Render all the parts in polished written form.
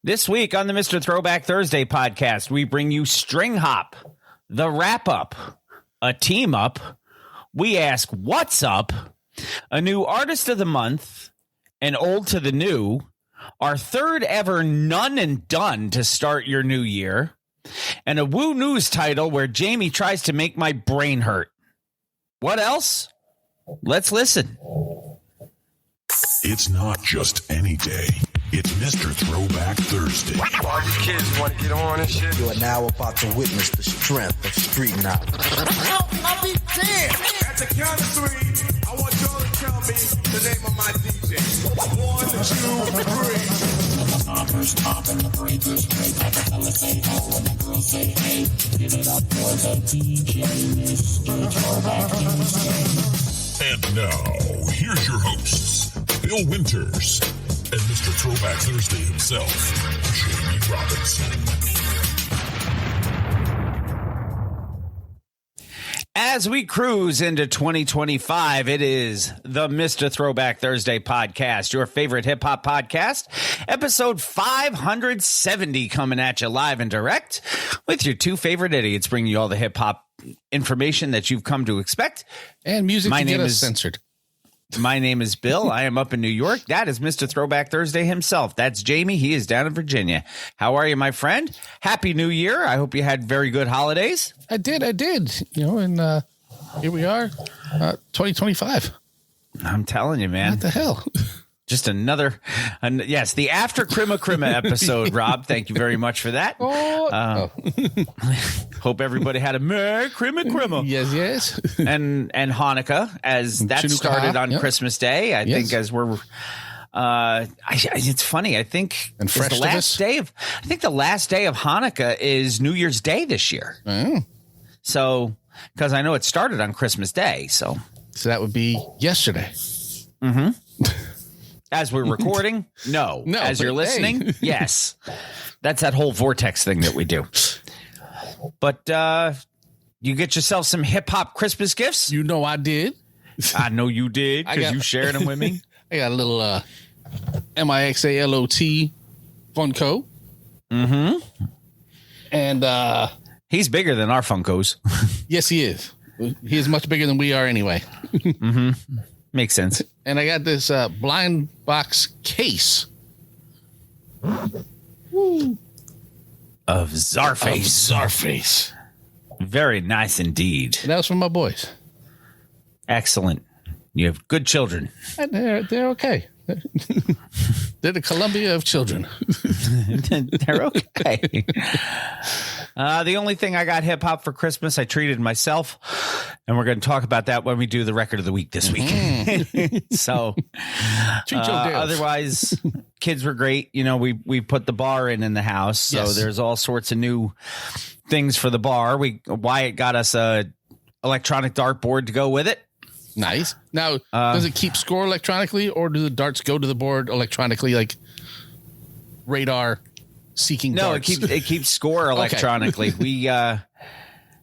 This week on the Mr. Throwback Thursday podcast, we bring you String Hop, the wrap up, a team up, we ask what's up, a new artist of the month, an old to the new, our third ever none and done to start your new year, and a Woo News title where Jamie tries to make my brain hurt. What else? Let's listen. It's not just any day. It's Mr. Throwback Thursday. All you kids want to get on and shit. You are now about to witness the strength of street knowledge. I'll be damned. At the count of three, I want y'all to tell me the name of my DJ. 1, 2, 3. Hoppers top and the breakers break. Like the fellas say ho and the girls say hey. Give it up for the DJ, Mr. Throwback Thursday. And now, here's your hosts, Bill Winters and Mr. Throwback Thursday himself, Jamie Robinson. As we cruise into 2025, it is the Mr. Throwback Thursday podcast, your favorite hip-hop podcast, episode 570 coming at you live and direct with your two favorite idiots bringing you all the hip-hop information that you've come to expect. And music My to name get us is censored. My name is Bill. I am up in New York. That is Mr. Throwback Thursday himself. That's Jamie. He is down in Virginia. How are you, my friend? Happy New Year. I hope you had very good holidays. I did. You know, and here we are, 2025. I'm telling you, man. What the hell? Just another, yes, the After Crima Crima episode, Rob. Thank you very much for that. Hope everybody had a Merry Crima Crima. Yes. And Hanukkah, as that Chanukah, started on yep. Christmas Day. I think as we're, it's funny. I think And it's the last day of, I think the last day of Hanukkah is New Year's Day this year. Oh. So, because I know it started on Christmas Day. So that would be yesterday. Mm-hmm. As we're recording, no. As you're listening, hey. yes. That's that whole vortex thing that we do. But you get yourself some hip-hop Christmas gifts? You know I did. I know you did, because you shared them with me. I got a little MIXALOT Funko. Mm-hmm. And he's bigger than our Funkos. yes, he is. He is much bigger than we are anyway. Mm-hmm. Makes sense. And I got this blind box case of Czarface. Very nice indeed. And that was from my boys. Excellent. You have good children. And they're okay. They're the Columbia of children. They're okay. The only thing I got hip hop for Christmas, I treated myself, and we're going to talk about that when we do the record of the week this week. So, otherwise, kids were great. You know, we put the bar in the house, so there's all sorts of new things for the bar. Wyatt got us a electronic dartboard to go with it. Nice. Now, does it keep score electronically, or do the darts go to the board electronically, like radar seeking darts? No, it keeps score electronically. Okay.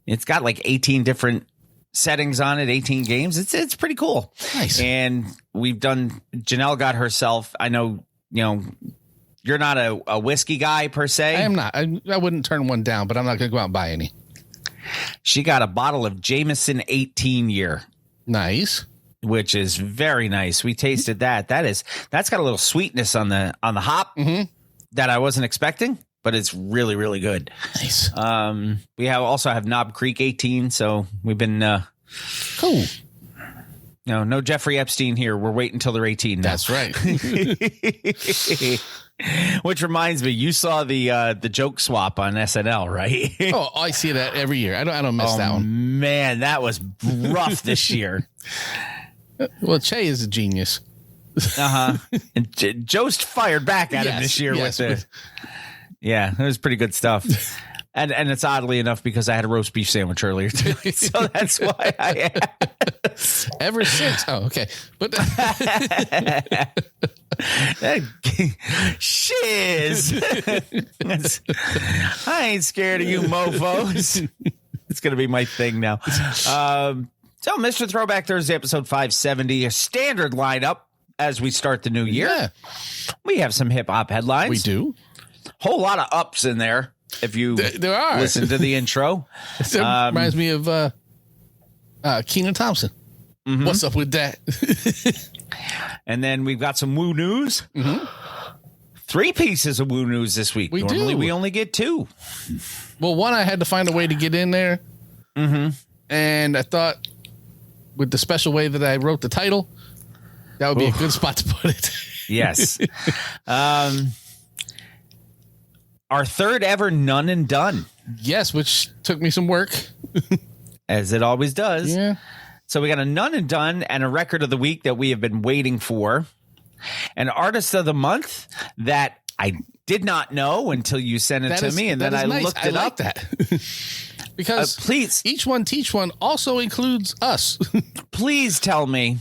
It's got like 18 different settings on it, 18 games. It's pretty cool. Nice. And Janelle got herself, I know, you're not a whiskey guy per se. I am not. I wouldn't turn one down, but I'm not going to go out and buy any. She got a bottle of Jameson 18 year. Nice. Which is very nice. We tasted that. That's got a little sweetness on the hop that I wasn't expecting, but it's really, really good. Nice. We also have Knob Creek 18, so we've been cool. No Jeffrey Epstein here. We're waiting until they're 18 now. That's right. Which reminds me, you saw the joke swap on SNL, right? Oh, I see that every year. I don't miss that one. Man, that was rough this year. Well, Che is a genius. And Jost fired back at him this year with it. Yeah, it was pretty good stuff. And it's oddly enough because I had a roast beef sandwich earlier tonight, so that's why I asked. Ever since. Oh, okay. But shiz. I ain't scared of you mofos. It's going to be my thing now. So, Mr. Throwback Thursday, episode 570, a standard lineup as we start the new year. Yeah. We have some hip-hop headlines. We do. Whole lot of ups in there. If you there are. Listen to the intro. It reminds me of Kenan Thompson. Mm-hmm. What's up with that? And then we've got some woo news. Mm-hmm. 3 pieces of woo news this week. Normally we only get 2. Well, one, I had to find a way to get in there. Mm-hmm. And I thought with the special way that I wrote the title, that would be a good spot to put it. Yes. Our third ever None and Done. Yes, which took me some work. As it always does. Yeah. So we got a None and Done and a record of the week that we have been waiting for. An artist of the month that I did not know until you sent it to me, and then I looked it up. That. Because please, Each One Teach One also includes us. Please tell me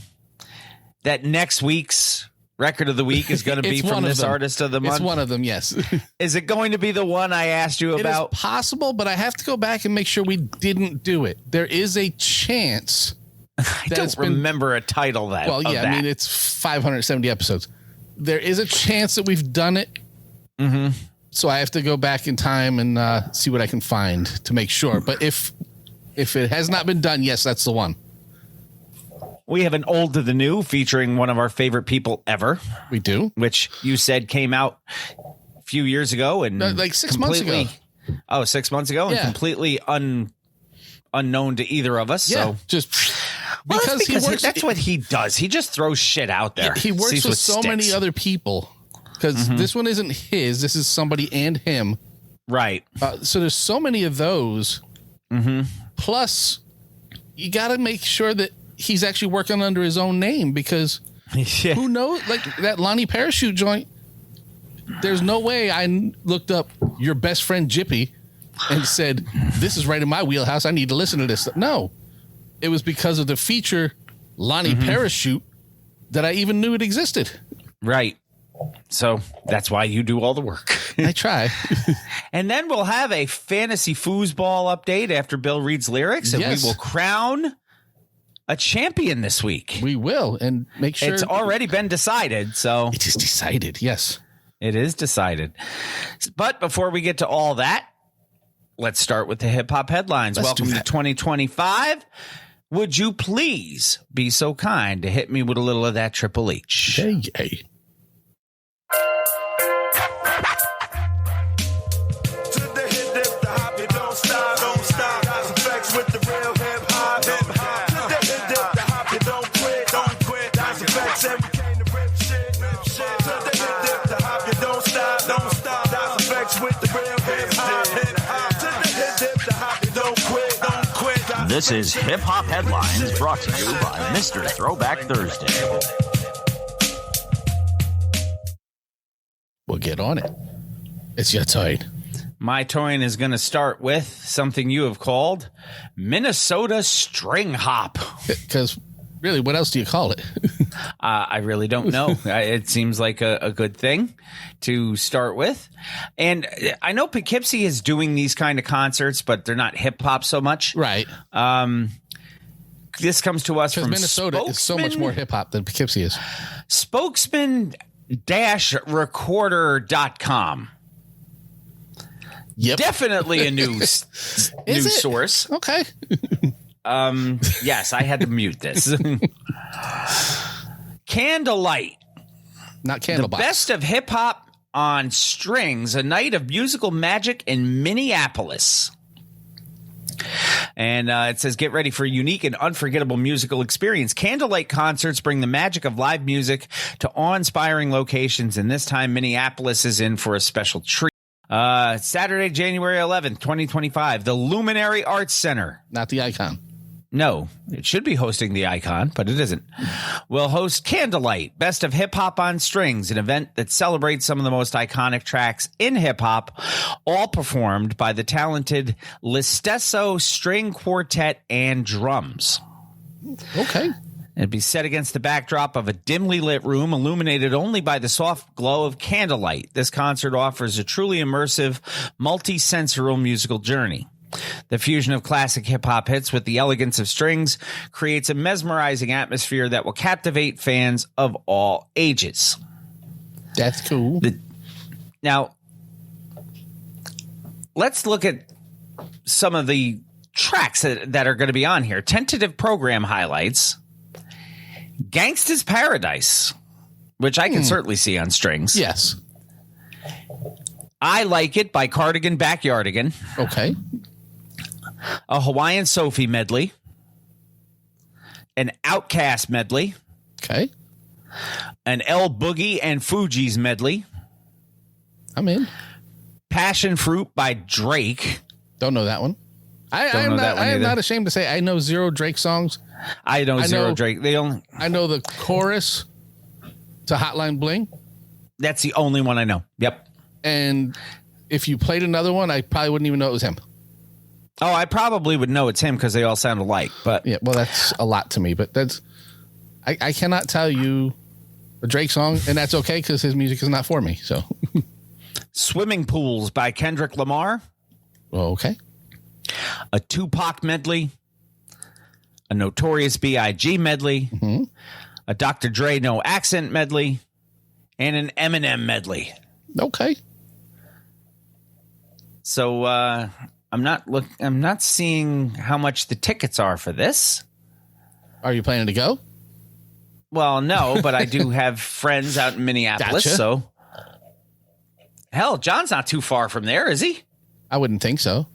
that next week's record of the week is going to be from this artist of the month. It's one of them, yes. Is it going to be the one I asked you about? It is possible, but I have to go back and make sure we didn't do it. There is a chance. I don't remember a title that. Well, yeah, I mean, it's 570 episodes. There is a chance that we've done it. Mm-hmm. So I have to go back in time and see what I can find to make sure. But if it has not been done, yes, that's the one. We have an old to the new featuring one of our favorite people ever. We do. Which you said came out a few years ago. And like 6 months ago. Oh, 6 months ago? Yeah. And completely unknown to either of us. Yeah, so just because that's what he does. He just throws shit out there. He works with so many other people. Because this one isn't his. This is somebody and him. Right. So there's so many of those. Mm-hmm. Plus, you got to make sure that he's actually working under his own name because who knows? Like that Lonnie Parachute joint, there's no way I looked up your best friend Jippy and said, this is right in my wheelhouse. I need to listen to this. No, it was because of the feature Lonnie Parachute that I even knew it existed. Right. So that's why you do all the work. I try. And then we'll have a fantasy foosball update after Bill reads lyrics, and we will crown a champion this week. We will, and make sure it's already been decided. So it is decided. Yes, it is decided. But before we get to all that, let's start with the hip hop headlines. Welcome to 2025. Would you please be so kind to hit me with a little of that Triple H? Hey. This is Hip Hop Headlines brought to you by Mr. Throwback Thursday. We'll get on it. It's your turn. My turn is going to start with something you have called Minnesota String Hop. Because really, what else do you call it? I really don't know. It seems like a good thing to start with. And I know Poughkeepsie is doing these kind of concerts, but they're not hip hop so much. Right. This comes to us from Minnesota is so much more hip hop than Poughkeepsie is. Spokesman-recorder.com. Yep. Definitely a news source. Okay. Yes, I had to mute this. Candlelight. Not Candlebox. The best of hip hop on strings, a night of musical magic in Minneapolis. And it says, get ready for a unique and unforgettable musical experience. Candlelight concerts bring the magic of live music to awe-inspiring locations, and this time Minneapolis is in for a special treat. Saturday, January 11th, 2025, the Luminary Arts Center. Not the Icon. No, it should be hosting the Icon, but it isn't. We'll host Candlelight, Best of Hip Hop on Strings, an event that celebrates some of the most iconic tracks in hip hop, all performed by the talented Listesso String Quartet and Drums. Okay. It'd be set against the backdrop of a dimly lit room illuminated only by the soft glow of candlelight. This concert offers a truly immersive, multi-sensorial musical journey. The fusion of classic hip-hop hits with the elegance of strings creates a mesmerizing atmosphere that will captivate fans of all ages. That's cool. Now, let's look at some of the tracks that are going to be on here. Tentative program highlights. Gangsta's Paradise, which I can certainly see on strings. Yes. I Like It by Cardigan Backyardigan. Okay. A Hawaiian Sophie medley. An Outcast medley. Okay. An El Boogie and Fugees medley. I'm in. Passion Fruit by Drake. Don't know that one. I am not ashamed to say I know 0 Drake songs. I know zero Drake. I know the chorus to Hotline Bling. That's the only one I know. Yep. And if you played another one, I probably wouldn't even know it was him. Oh, I probably would know it's him because they all sound alike. But yeah, well, that's a lot to me. But I cannot tell you a Drake song, and that's okay because his music is not for me. So, Swimming Pools by Kendrick Lamar. Oh, okay. A Tupac medley. A Notorious B.I.G. medley. Mm-hmm. A Dr. Dre No Accent medley. And an Eminem medley. Okay. So I'm not seeing how much the tickets are for this. Are you planning to go? Well, no, but I do have friends out in Minneapolis. Gotcha. So hell, John's not too far from there, is he? I wouldn't think so.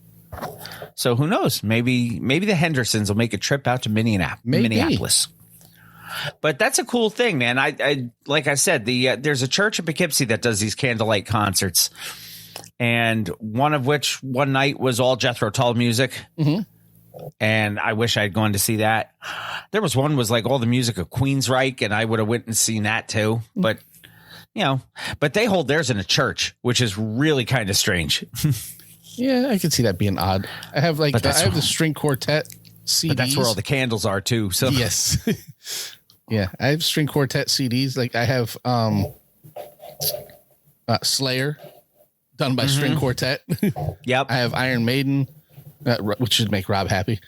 So who knows? Maybe the Hendersons will make a trip out to Minneapolis. But that's a cool thing, man. I like I said, there's a church in Poughkeepsie that does these candlelight concerts, and one night was all Jethro Tull music. Mm-hmm. And I wish I'd gone to see that. There was one was like all the music of Queensryche, and I would have went and seen that too. But but they hold theirs in a church, which is really kind of strange. Yeah, I could see that being odd. I have the string quartet CDs. But that's where all the candles are too. So yes. Yeah, I have string quartet CDs. Like I have Slayer done by string quartet. Yep. I have Iron Maiden, which should make Rob happy.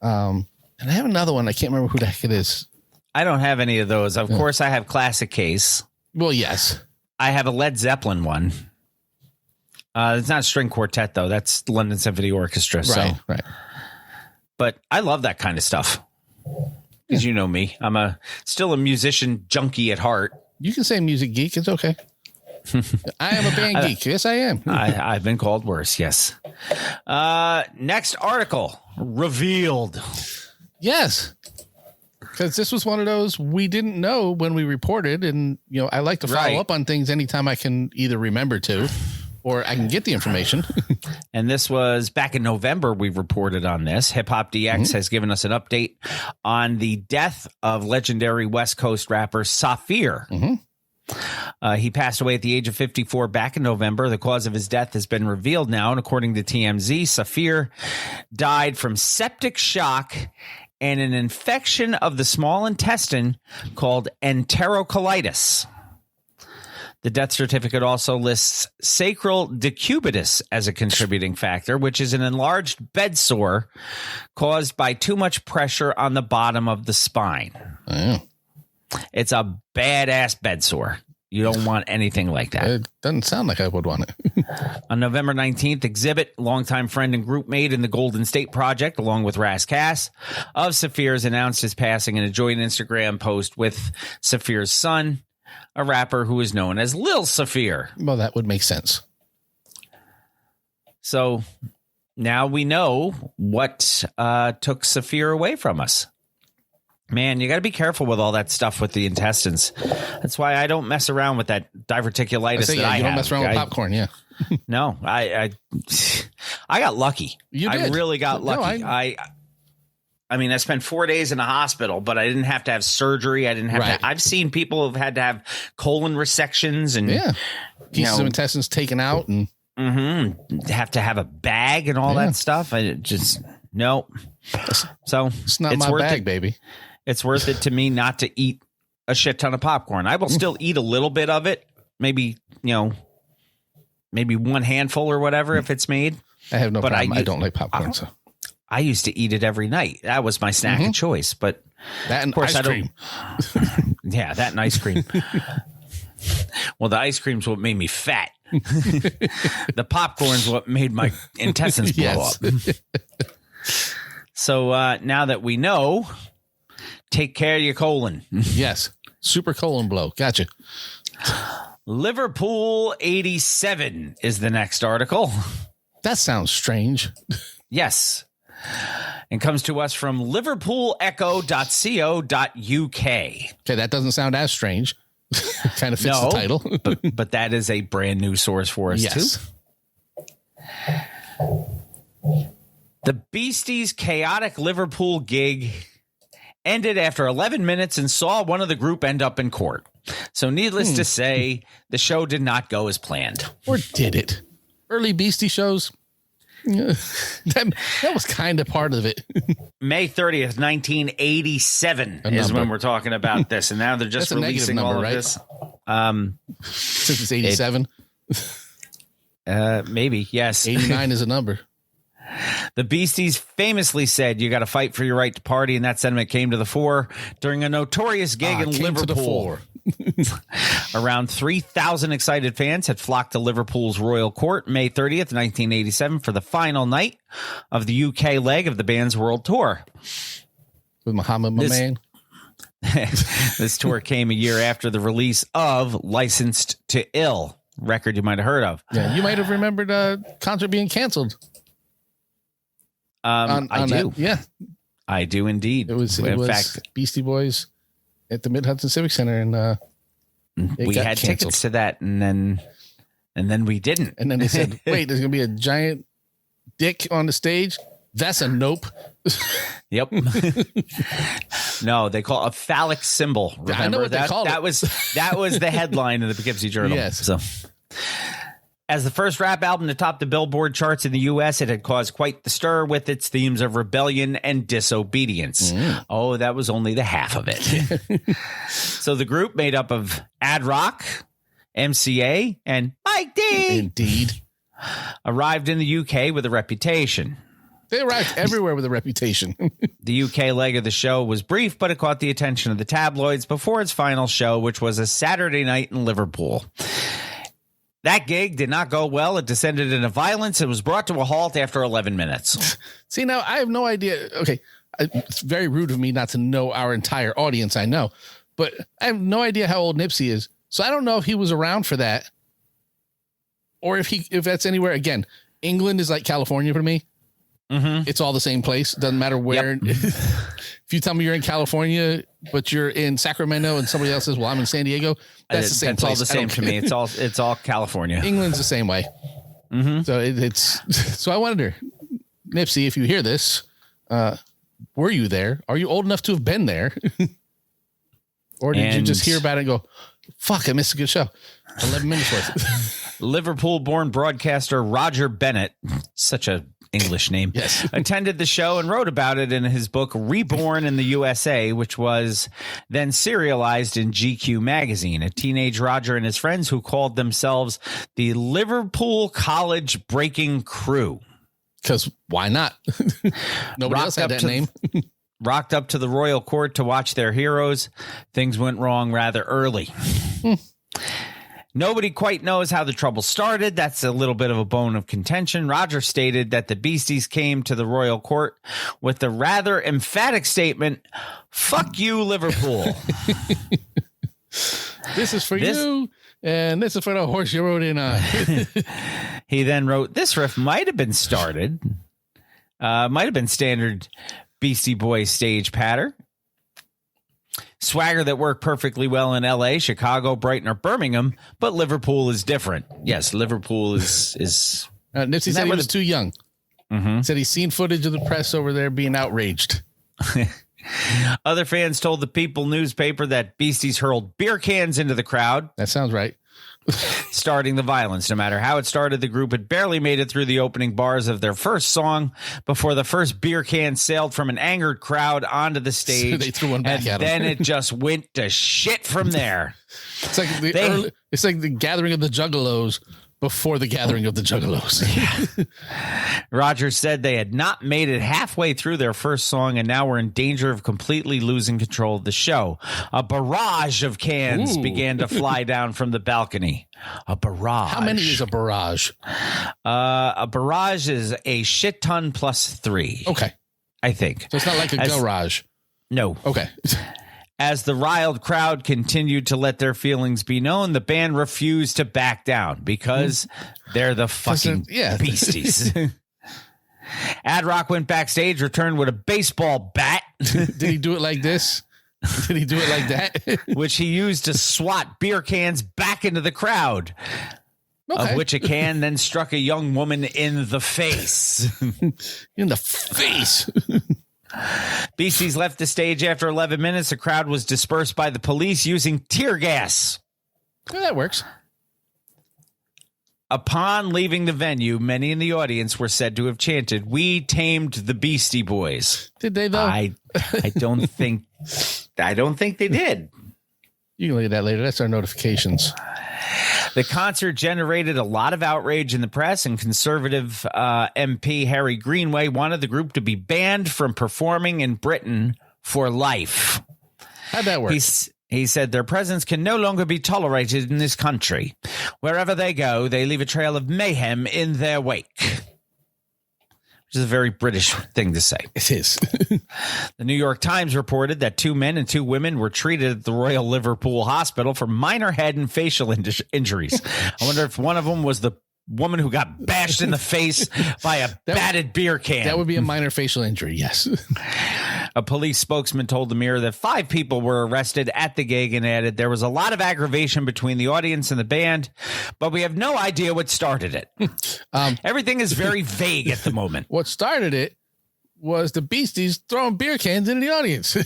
And I have another one. I can't remember who the heck it is. I don't have any of those. Of course, I have Classic Case. Well, yes. I have a Led Zeppelin one. It's not a string quartet, though. That's London Symphony Orchestra. Right. But I love that kind of stuff. Because you know me. I'm still a musician junkie at heart. You can say music geek. It's okay. I am a band geek. Yes, I am. I've been called worse, yes. Next article. Revealed. Yes. Because this was one of those we didn't know when we reported. And, I like to follow up on things anytime I can either remember to or I can get the information. And this was back in November. We reported on this. Hip Hop DX has given us an update on the death of legendary West Coast rapper Saphir. He passed away at the age of 54 back in November. The cause of his death has been revealed now. And according to TMZ, Saphir died from septic shock and an infection of the small intestine called enterocolitis. The death certificate also lists sacral decubitus as a contributing factor, which is an enlarged bed sore caused by too much pressure on the bottom of the spine. Oh. It's a badass bed sore. You don't want anything like that. It doesn't sound like I would want it. On November 19th, Exhibit, longtime friend and group mate in the Golden State Project, along with Ras Kass of Saphir's, announced his passing in a joint Instagram post with Saphir's son, a rapper who is known as Lil Saphir. Well, that would make sense. So now we know what took Saphir away from us. Man, you got to be careful with all that stuff with the intestines. That's why I don't mess around with that diverticulitis you don't mess around with popcorn, yeah. No, I got lucky. You did. I really got lucky. I mean, I spent 4 days in a hospital, but I didn't have to have surgery. I didn't have to. I've seen people who've had to have colon resections and pieces of intestines taken out and have to have a bag and all that stuff. I just no. So it's not my bag, baby. It's worth it to me not to eat a shit ton of popcorn. I will still eat a little bit of it. Maybe one handful or whatever if it's made. I have no problem. I don't like popcorn, so. I used to eat it every night. That was my snack of choice, but that and of course ice cream. Yeah, that and ice cream. Well, the ice cream's what made me fat. The popcorn's what made my intestines blow up. So now that we know, take care of your colon. Yes. Super colon blow. Gotcha. Liverpool 87 is the next article. That sounds strange. Yes. And comes to us from liverpoolecho.co.uk. Okay, that doesn't sound as strange. Kind of fits the title. but that is a brand new source for us, too. The Beasties' chaotic Liverpool gig ended after 11 minutes and saw one of the group end up in court. So needless to say, the show did not go as planned. Or did it? Early Beastie shows, that was kind of part of it. May 30th, 1987 is when we're talking about this. And now they're just releasing number, all of this. Since it's 87? Maybe, yes. 89 is a number. The Beasties famously said, "You got to fight for your right to party," and that sentiment came to the fore during a notorious gig in Liverpool. Around 3,000 excited fans had flocked to Liverpool's Royal Court May 30th, 1987 for the final night of the UK leg of the band's world tour. With Muhammad, my man. This tour came a year after the release of Licensed to Ill, record you might have heard of. Yeah, you might have remembered a concert being canceled. I do. Yeah. I do indeed. It was fact, Beastie Boys at the Mid-Hudson Civic Center, and we had tickets to that, and then we didn't. And then they said, "Wait, there's gonna be a giant dick on the stage." That's a nope. Yep. No, they call it a phallic symbol. Remember I know what that? They called that it. that was the headline of the Poughkeepsie Journal. Yes. So, as the first rap album to top the Billboard charts in the U.S., it had caused quite the stir with its themes of rebellion and disobedience. Oh, that was only the half of it. So the group, made up of Ad Rock, MCA, and Mike D, indeed, arrived in the UK with a reputation. They arrived everywhere with a reputation. The UK leg of the show was brief, but it caught the attention of the tabloids before its final show, which was a Saturday night in Liverpool. That gig did not go well. It descended into violence. It was brought to a halt after 11 minutes. See, now I have no idea. Okay, it's very rude of me not to know our entire audience, I know. But I have no idea how old Nipsey is. So I don't know if he was around for that. Or if that's anywhere. Again, England is like California for me. Mm-hmm. It's all the same place. Doesn't matter where. Yep. If you tell me you're in California, but you're in Sacramento and somebody else says, "Well, I'm in San Diego," that's the same place. It's all the same to me. It's all California. England's the same way. Mm-hmm. So so I wonder, Nipsey, if you hear this, were you there? Are you old enough to have been there? Or did you just hear about it and go, "Fuck, I missed a good show." 11 minutes worth. Liverpool-born broadcaster Roger Bennett, such a English name, yes, attended the show and wrote about it in his book Reborn in the USA, which was then serialized in GQ magazine. A teenage Roger and his friends, who called themselves the Liverpool College Breaking Crew. Because why not? Nobody else had that name. Rocked up to the Royal Court to watch their heroes. Things went wrong rather early. Nobody quite knows how the trouble started. That's a little bit of a bone of contention. Roger stated that the Beasties came to the Royal Court with the rather emphatic statement, "Fuck you, Liverpool." This is for you, and this is for the horse you rode in on. He then wrote, "This riff might have been started, might have been standard Beastie Boys stage patter. Swagger that worked perfectly well in L.A., Chicago, Brighton, or Birmingham, but Liverpool is different." Yes, Liverpool is. Nipsey said he was too young. Mm-hmm. Said he's seen footage of the press over there being outraged. Other fans told the People newspaper that Beasties hurled beer cans into the crowd. That sounds right. Starting the violence. No matter how it started, the group had barely made it through the opening bars of their first song before the first beer can sailed from an angered crowd onto the stage. So they threw one back at them. Then it just went to shit from there. It's like the gathering of the Juggalos before the gathering of the Juggalos. Rogers said they had not made it halfway through their first song and now were in danger of completely losing control of the show. A barrage of cans began to fly down from the balcony. A barrage. How many is a barrage? A barrage is a shit ton plus 3. Okay. I think. So it's not like a garage. No. Okay. As the riled crowd continued to let their feelings be known, the band refused to back down because they're the fucking beasties. Ad Rock went backstage, returned with a baseball bat. Did he do it like this? Did he do it like that? Which he used to swat beer cans back into the crowd. Okay. Of which a can then struck a young woman in the face. In the face. Beasties left the stage after 11 minutes. The crowd was dispersed by the police using tear gas. Well, that works. Upon leaving the venue, many in the audience were said to have chanted, "We tamed the Beastie Boys." Did they though? I don't think they did. You can look at that later. That's our notifications. The concert generated a lot of outrage in the press, and conservative MP Harry Greenway wanted the group to be banned from performing in Britain for life. How'd that work? He said their presence can no longer be tolerated in this country. Wherever they go, they leave a trail of mayhem in their wake. Which is a very British thing to say. It is. The New York Times reported that 2 men and 2 women were treated at the Royal Liverpool Hospital for minor head and facial injuries. I wonder if one of them was the woman who got bashed in the face by a batted beer can. That would be a minor facial injury, yes. A police spokesman told the Mirror that 5 people were arrested at the gig and added, "There was a lot of aggravation between the audience and the band, but we have no idea what started it." Everything is very vague at the moment. What started it was the Beasties throwing beer cans into the audience.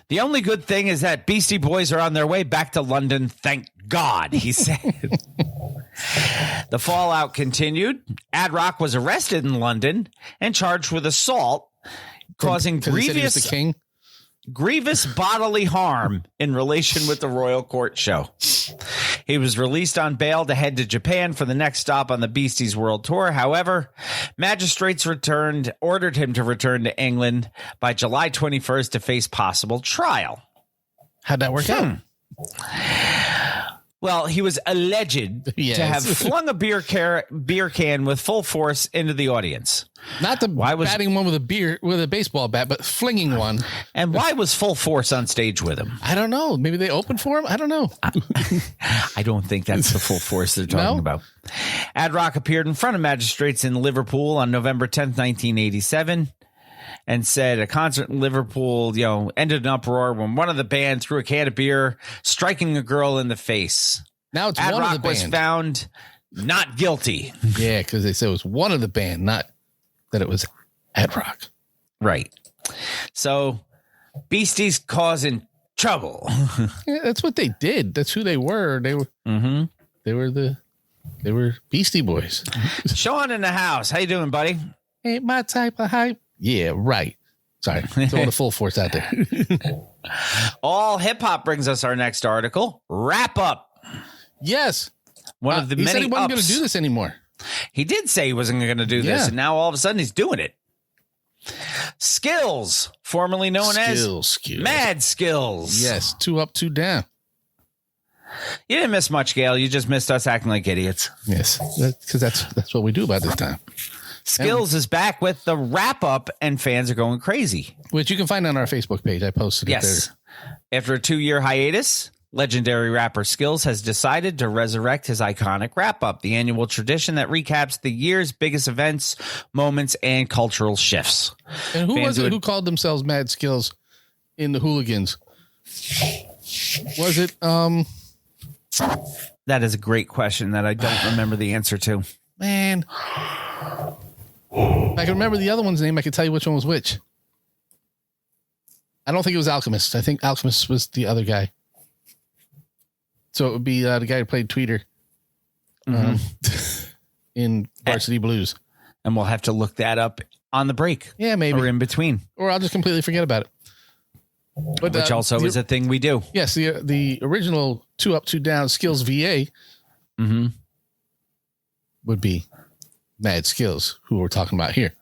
The only good thing is that Beastie Boys are on their way back to London, thank God, he said. The fallout continued. Ad Rock was arrested in London and charged with assault, causing grievous bodily harm in relation with the Royal Court show. He was released on bail to head to Japan for the next stop on the Beasties World Tour. However, magistrates ordered him to return to England by July 21st to face possible trial. How'd that work out? Well, he was alleged to have flung a beer can with full force into the audience. Not the batting one with a baseball bat, but flinging one. And why was full force on stage with him? I don't know. Maybe they opened for him. I don't know. I don't think that's the full force they're talking about. Ad Rock appeared in front of magistrates in Liverpool on November 10th, 1987. And said a concert in Liverpool, ended in uproar when one of the band threw a can of beer, striking a girl in the face. Now it's Ad one Rock of the band. was found not guilty. Yeah, because they said it was one of the band, not that it was Ad Rock. Right. So, Beasties causing trouble. Yeah, that's what they did. That's who they were. They were. They were Beastie Boys. Sean in the house. How you doing, buddy? Ain't my type of hype. Yeah, right. Sorry. Throwing the full force out there. All hip hop brings us our next article. Wrap up. Yes. One of the he many said he wasn't going to ups. do this anymore. He did say he wasn't going to do this, and now all of a sudden he's doing it. Skills, formerly known as Mad Skills. Yes, 2 up, 2 down. You didn't miss much, Gail. You just missed us acting like idiots. Yes, because that's what we do about this time. Skills is back with the wrap up, and fans are going crazy. Which you can find on our Facebook page. I posted it there. After a 2-year hiatus, legendary rapper Skills has decided to resurrect his iconic wrap up, the annual tradition that recaps the year's biggest events, moments, and cultural shifts. And who was it who called themselves Mad Skills in the Hooligans? Was it That is a great question that I don't remember the answer to. Man, if I can remember the other one's name, I could tell you which one was which. I don't think it was Alchemist. I think Alchemist was the other guy. So it would be the guy who played Tweeter in Varsity Blues. And we'll have to look that up on the break. Yeah, maybe. Or in between. Or I'll just completely forget about it. But, which also is a thing we do. Yes, the original 2 up, 2 down Skills VA would be Mad Skills, who we're talking about here.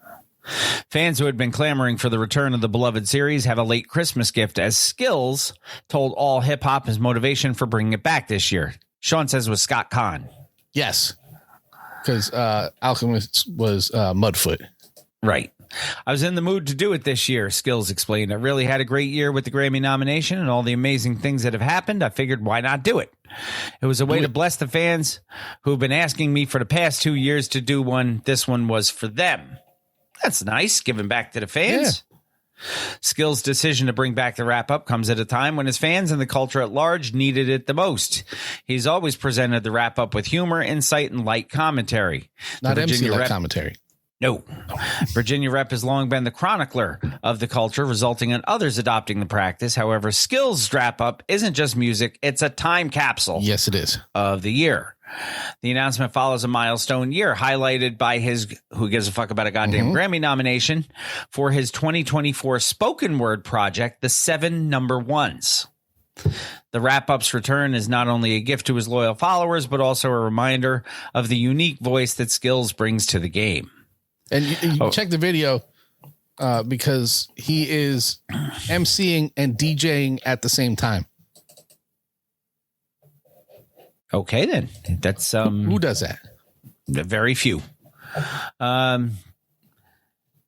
Fans who had been clamoring for the return of the beloved series have a late Christmas gift, as Skills told All Hip Hop his motivation for bringing it back this year. Sean says with Scott Conn. Yes, because Alchemist was Mudfoot. Right. I was in the mood to do it this year, Skills explained. I really had a great year with the Grammy nomination and all the amazing things that have happened. I figured, why not do it? It was a way to bless the fans who've been asking me for the past 2 years to do one. This one was for them. That's nice, giving back to the fans. Yeah. Skills' decision to bring back the wrap-up comes at a time when his fans and the culture at large needed it the most. He's always presented the wrap-up with humor, insight, and light commentary. Not MC-like commentary. No. Virginia Rep has long been the chronicler of the culture, resulting in others adopting the practice. However, Skills' wrap-up isn't just music, it's a time capsule. Yes, it is. Of the year. The announcement follows a milestone year highlighted by his who gives a fuck about a goddamn Grammy nomination for his 2024 spoken word project, The 7 Number Ones. The wrap-up's return is not only a gift to his loyal followers, but also a reminder of the unique voice that Skills brings to the game. And you check the video because he is emceeing and DJing at the same time. Okay, then. That's who does that? Very few.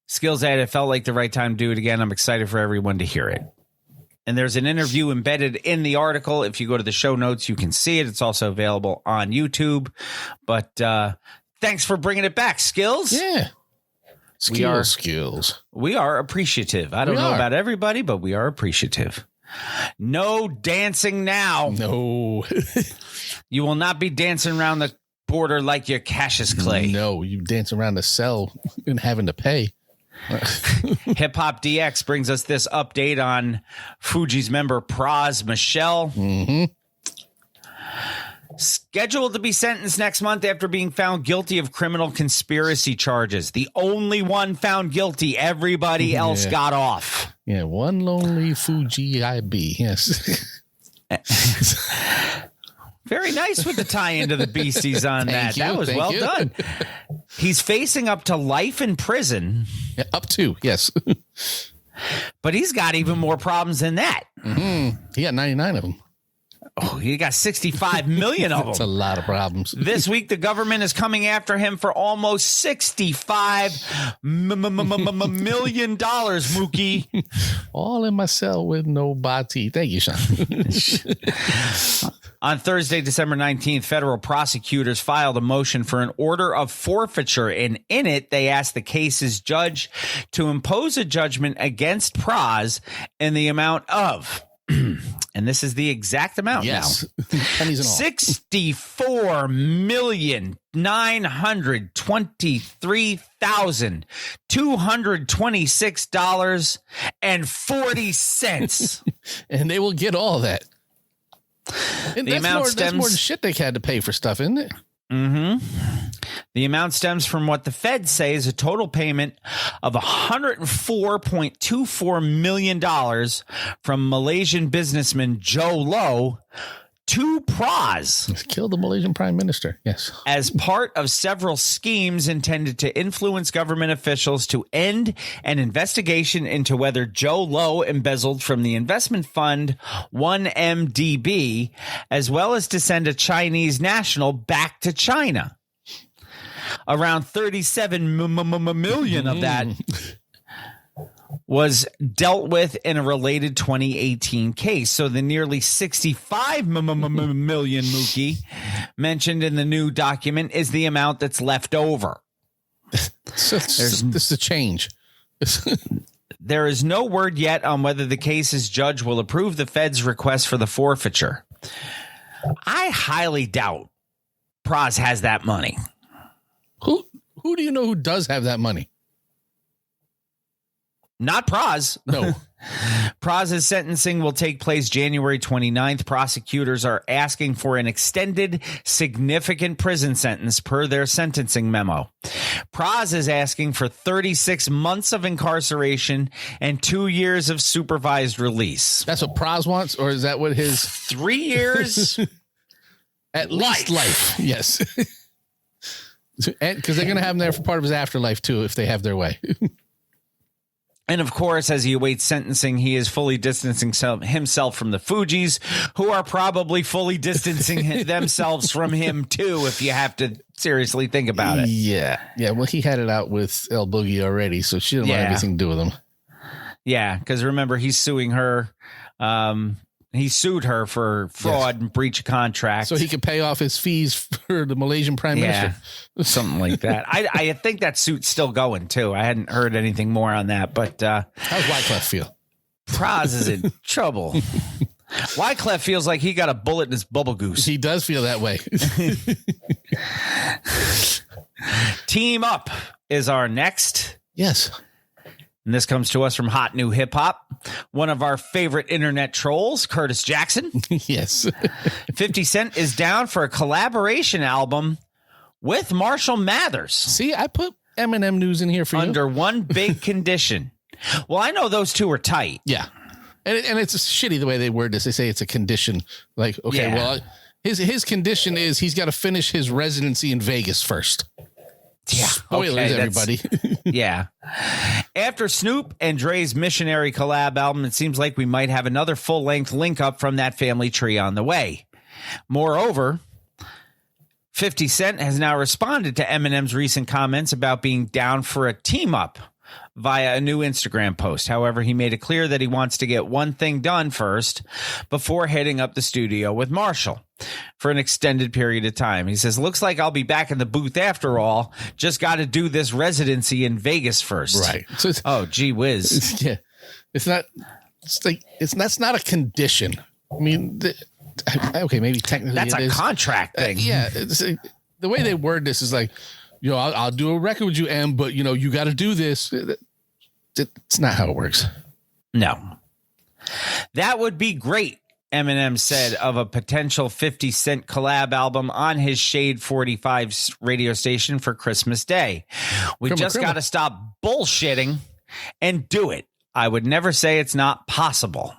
Skills added, it felt like the right time to do it again. I'm excited for everyone to hear it. And there's an interview embedded in the article. If you go to the show notes, you can see it. It's also available on YouTube. But thanks for bringing it back, Skills. Yeah. Skills. We are appreciative. I don't know about everybody, but we are appreciative. No dancing now. No. You will not be dancing around the border like your Cassius Clay. No, you dance around the cell and having to pay. Hip Hop DX brings us this update on Fuji's member Praz Michelle. Scheduled to be sentenced next month after being found guilty of criminal conspiracy charges. The only one found guilty. Everybody else got off. Yeah, one lonely Fuji IB. Yes. Very nice with the tie into the Beasties on that. That was well done. He's facing up to life in prison. Yeah, up to, yes. But he's got even more problems than that. He got 99 of them. Oh, he got 65 million of them. That's a lot of problems. This week, the government is coming after him for almost $65 million, Mookie. All in my cell with no body. Thank you, Sean. On Thursday, December 19th, federal prosecutors filed a motion for an order of forfeiture, and in it, they asked the case's judge to impose a judgment against Praz in the amount of... And this is the exact amount now. $64,923,226.40. And they will get all that. And that's more than shit they had to pay for stuff, isn't it? The amount stems from what the feds say is a total payment of $104.24 million from Malaysian businessman Joe Low to Praz. Kill the Malaysian prime minister. Yes. As part of several schemes intended to influence government officials to end an investigation into whether Joe Low embezzled from the investment fund 1MDB, as well as to send a Chinese national back to China. Around 37 million of that was dealt with in a related 2018 case. So the nearly 65 million, Mookie, mentioned in the new document is the amount that's left over. This is a change. There is no word yet on whether the case's judge will approve the Fed's request for the forfeiture. I highly doubt Praz has that money. Who do you know who does have that money? Not Praz. No. Praz's sentencing will take place January 29th. Prosecutors are asking for an extended, significant prison sentence per their sentencing memo. Praz is asking for 36 months of incarceration and 2 years of supervised release. That's what Praz wants, or is that what his 3 years? At least life. Yes. Because they're going to have him there for part of his afterlife, too, if they have their way. And of course, as he awaits sentencing, he is fully distancing himself from the Fugees, who are probably fully distancing themselves from him, too, if you have to seriously think about it. Yeah. Yeah. Well, he had it out with El Boogie already, so she didn't want anything to do with him. Yeah. Because remember, he's suing her. He sued her for fraud and breach of contract. So he could pay off his fees for the Malaysian prime minister. Something like that. I think that suit's still going, too. I hadn't heard anything more on that. But how's Wyclef feel? Praz is in trouble. Wyclef feels like he got a bullet in his bubble goose. He does feel that way. Team Up is our next. Yes. And this comes to us from Hot New Hip Hop. One of our favorite internet trolls, Curtis Jackson. Yes. 50 Cent is down for a collaboration album with Marshall Mathers. See, I put Eminem news in here for you. Under one big condition. Well, I know those two are tight. Yeah. And it's shitty the way they word this. They say it's a condition. Like, okay, well, his condition is he's got to finish his residency in Vegas first. Yeah. Spoilers, everybody. Yeah. After Snoop and Dre's Missionary collab album, it seems like we might have another full-length link-up from that family tree on the way. Moreover, 50 Cent has now responded to Eminem's recent comments about being down for a team-up via a new Instagram post. However, he made it clear that he wants to get one thing done first before heading up the studio with Marshall for an extended period of time. He says, looks like I'll be back in the booth after all. Just got to do this residency in Vegas first. Right. So oh, gee whiz. Yeah. That's not a condition. I mean, okay, maybe technically that's a contract thing. Yeah. The way they word this is like, I'll do a record with you, Em, but you got to do this. It's not how it works. No. That would be great, Eminem said of a potential 50 Cent collab album on his Shade 45 radio station for Christmas Day. We just got to stop bullshitting and do it. I would never say it's not possible.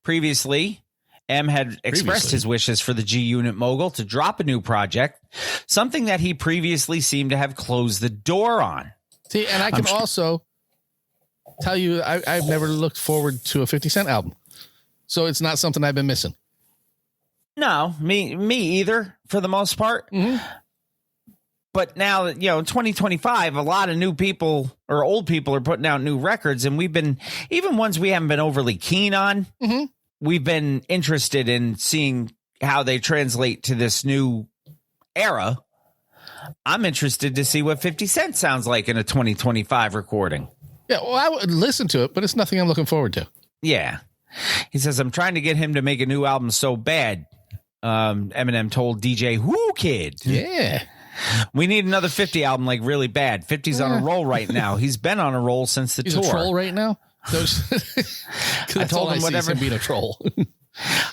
Previously, M had expressed his wishes for the G-Unit mogul to drop a new project, something that he previously seemed to have closed the door on. See, and I can also tell you I've never looked forward to a 50 Cent album. So it's not something I've been missing. No, me either, for the most part. Mm-hmm. But now, in 2025, a lot of new people or old people are putting out new records, and we've been, even ones we haven't been overly keen on, we've been interested in seeing how they translate to this new era. I'm interested to see what 50 Cent sounds like in a 2025 recording. Yeah, well, I would listen to it, but it's nothing I'm looking forward to. Yeah. He says, I'm trying to get him to make a new album so bad. Eminem told DJ Whoo Kid. Yeah. We need another 50 album like really bad. 50's on a roll right now. He's been on a roll since the tour. He's a troll right now? I told him whatever. Being a troll.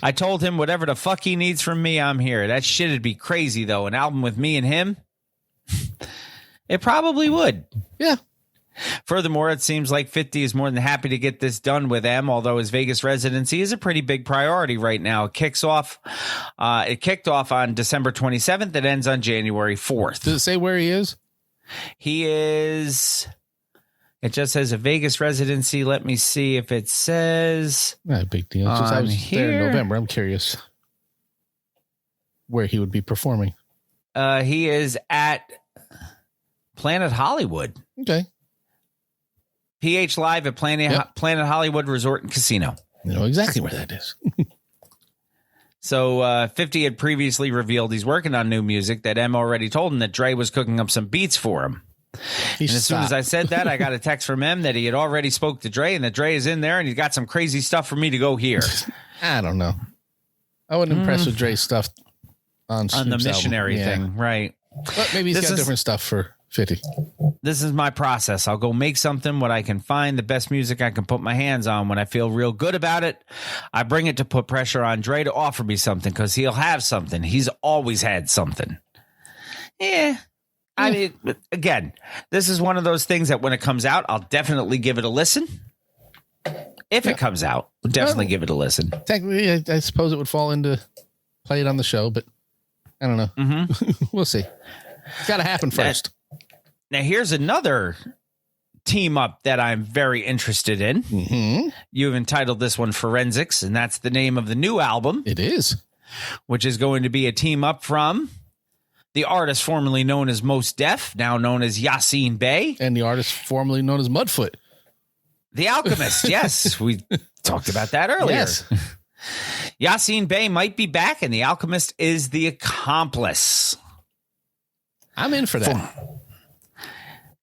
I told him whatever the fuck he needs from me, I'm here. That shit'd be crazy, though. An album with me and him? It probably would. Yeah. Furthermore, it seems like 50 is more than happy to get this done with M, although his Vegas residency is a pretty big priority right now. It kicked off on December 27th. It ends on January 4th. Does it say where he is? He is... It just says a Vegas residency. Let me see if it says... Not a big deal. Just I was there in November. I'm curious where he would be performing. He is at Planet Hollywood. Okay. PH Live at Planet Hollywood Resort and Casino. You know exactly where that is. So 50 had previously revealed he's working on new music, that M already told him that Dre was cooking up some beats for him. And as soon as I said that, I got a text from M that he had already spoke to Dre and that Dre is in there and he's got some crazy stuff for me to go hear. I don't know. I wasn't impressed with Dre's stuff on the missionary thing. Right. But maybe he's got different stuff for 50. This is my process. I'll go make something, what I can find, the best music I can put my hands on. When I feel real good about it, I bring it to put pressure on Dre to offer me something because he'll have something. He's always had something. Yeah. I mean, again, this is one of those things that when it comes out, I'll definitely give it a listen. If it comes out, we'll definitely give it a listen. Technically, I suppose it would fall into play it on the show, but I don't know. We'll see. It's got to happen first. Now, here's another team up that I'm very interested in. Mm-hmm. You've entitled this one Forensics, and that's the name of the new album. It is. Which is going to be a team up from the artist formerly known as Mos Def, now known as Yasin Bey. And the artist formerly known as Mudfoot. The Alchemist, yes. We talked about that earlier. Yes. Yasin Bey might be back, and the Alchemist is the accomplice. I'm in for that.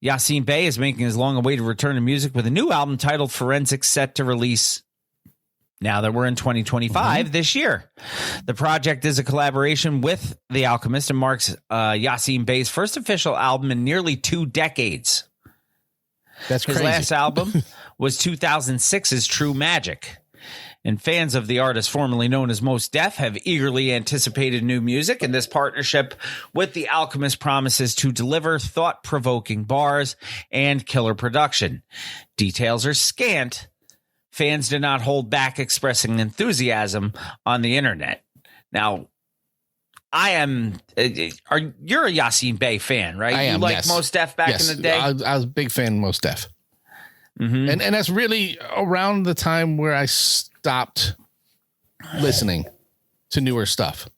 Yasin Bey is making his long-awaited return to music with a new album titled Forensics, set to release now that we're in 2025 this year. The project is a collaboration with The Alchemist and marks Yasin Bey's first official album in nearly 2 decades. That's crazy. His last album was 2006's True Magic. And fans of the artist formerly known as Mos Def have eagerly anticipated new music, and this partnership with The Alchemist promises to deliver thought-provoking bars and killer production. Details are scant. Fans did not hold back expressing enthusiasm on the internet. Now, you're a Yasin Bey fan, right? I am, you like yes. Mos Def back in the day? I was a big fan of Mos Def. Mm-hmm. And that's really around the time where I stopped listening to newer stuff.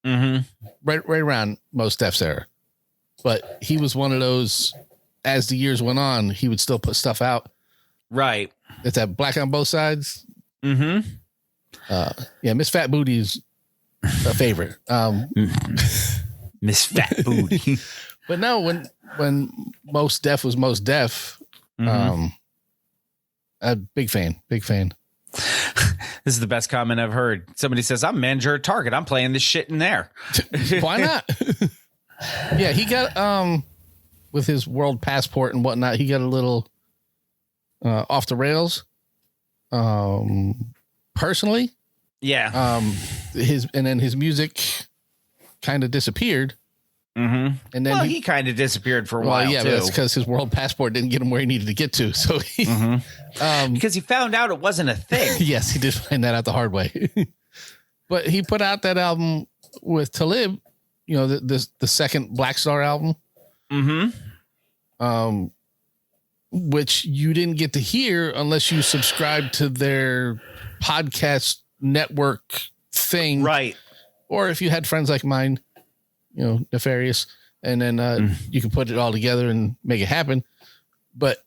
Mm-hmm. Right around Mos Def's era. But he was one of those, as the years went on, he would still put stuff out. Right. It's that Black on Both Sides. Mm-hmm. Yeah, Miss Fat Booty's a favorite. Miss Fat Booty. But no, when Mos Def was Mos Def, a big fan. This is the best comment I've heard. Somebody says, I'm manager at Target. I'm playing this shit in there. Why not? Yeah, he got, with his world passport and whatnot, he got a little off the rails. Personally. Yeah. His music kind of disappeared. Mm-hmm. And then he kind of disappeared for a while, yeah, too. but that's because his world passport didn't get him where he needed to get to. So because he found out it wasn't a thing. Yes, he did find that out the hard way. But he put out that album with Talib, the second Black Star album. Mm-hmm. Which you didn't get to hear unless you subscribed to their podcast network thing. Right. Or if you had friends like mine, Nefarious, and then you can put it all together and make it happen. But,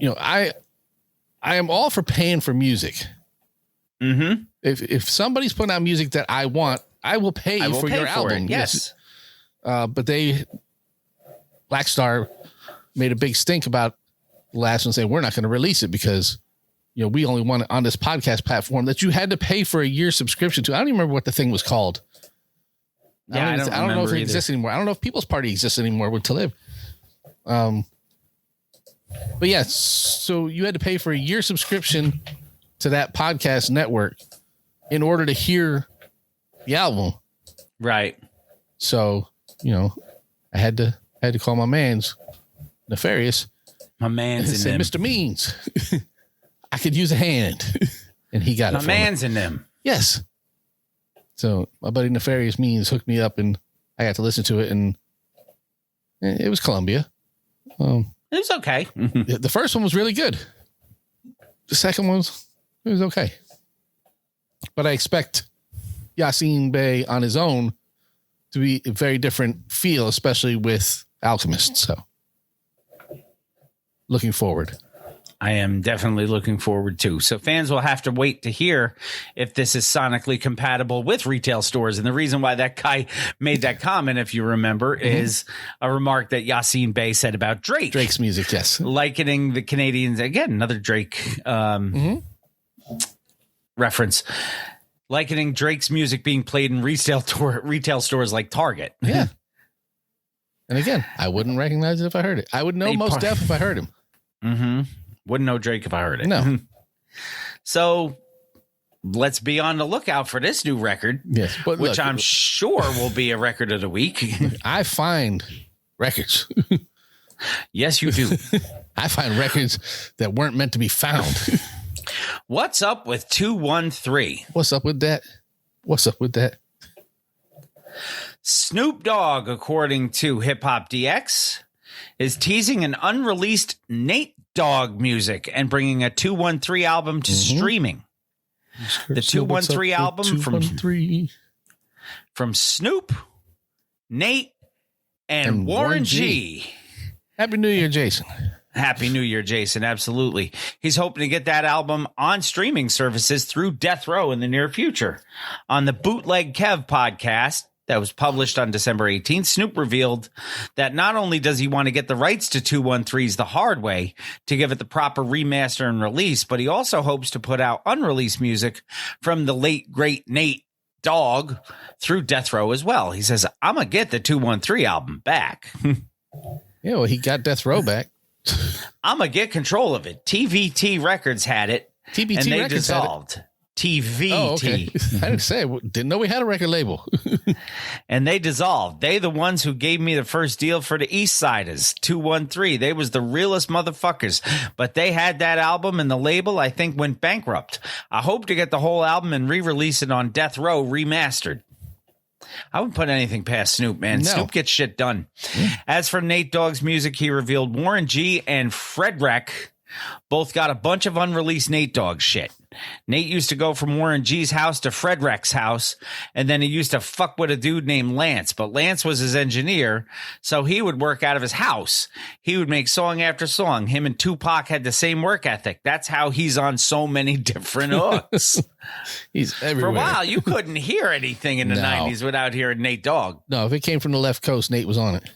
I am all for paying for music. Mm-hmm. If somebody's putting out music that I want, I will pay you for your album. Yes. But Black Star made a big stink about the last one, saying we're not going to release it because, we only want it on this podcast platform that you had to pay for a year subscription to. I don't even remember what the thing was called. Yeah, I don't know if it either. exists anymore. I don't know if People's Party exists anymore with Talib. But yeah, so you had to pay for a year subscription to that podcast network in order to hear the album. Right. So, I had to call my man's Nefarious. My man's in say, them. Mr. Means, I could use a hand. And he got it. My man's in them. Yes. So my buddy Nefarious Means hooked me up and I got to listen to it, and it was Columbia. It was okay. The first one was really good. The second one was okay. But I expect Yasin Bey on his own to be a very different feel, especially with Alchemist. So looking forward. I am definitely looking forward to. So fans will have to wait to hear if this is sonically compatible with retail stores. And the reason why that guy made that comment, if you remember, is a remark that Yasin Bey said about Drake. Drake's music, yes. Likening the Canadians, again, another Drake reference. Likening Drake's music being played in retail stores like Target. Yeah. And again, I wouldn't recognize it if I heard it. I would know Mos Def if I heard him. Mm-hmm. Wouldn't know Drake if I heard it. No. So let's be on the lookout for this new record. Yes. But which I'm sure will be a record of the week. I find records. Yes, you do. I find records that weren't meant to be found. What's up with 213? What's up with that? Snoop Dogg, according to Hip Hop DX, is teasing an unreleased Nate Dogg music and bringing a 213 album to streaming. The 213 album from Snoop, Nate, and Warren G. Happy New Year, Jason. Happy New Year, Jason. Absolutely. He's hoping to get that album on streaming services through Death Row in the near future. On the Bootleg Kev podcast that was published on December 18th, Snoop revealed that not only does he want to get the rights to 213s the hard way to give it the proper remaster and release, but he also hopes to put out unreleased music from the late, great Nate Dogg through Death Row as well. He says, I'm going to get the 213 album back. Yeah, well, he got Death Row back. I'm going to get control of it. TVT Records had it, TBT and they Records dissolved. TVT. Oh, okay. I didn't say. Didn't know we had a record label. And they dissolved. They the ones who gave me the first deal for the East Siders, 213. They was the realest motherfuckers. But they had that album, and the label, I think, went bankrupt. I hope to get the whole album and re-release it on Death Row remastered. I wouldn't put anything past Snoop, man. No. Snoop gets shit done. As for Nate Dogg's music, he revealed Warren G and Fredwreck both got a bunch of unreleased Nate Dogg shit. Nate used to go from Warren G's house to Fredwreck's house, and then he used to fuck with a dude named Lance, but Lance was his engineer, so he would work out of his house. He would make song after song. Him and Tupac had the same work ethic. That's how he's on so many different hooks. He's everywhere. For a while, you couldn't hear anything in the 90s without hearing Nate Dogg. No, if it came from the left coast, Nate was on it.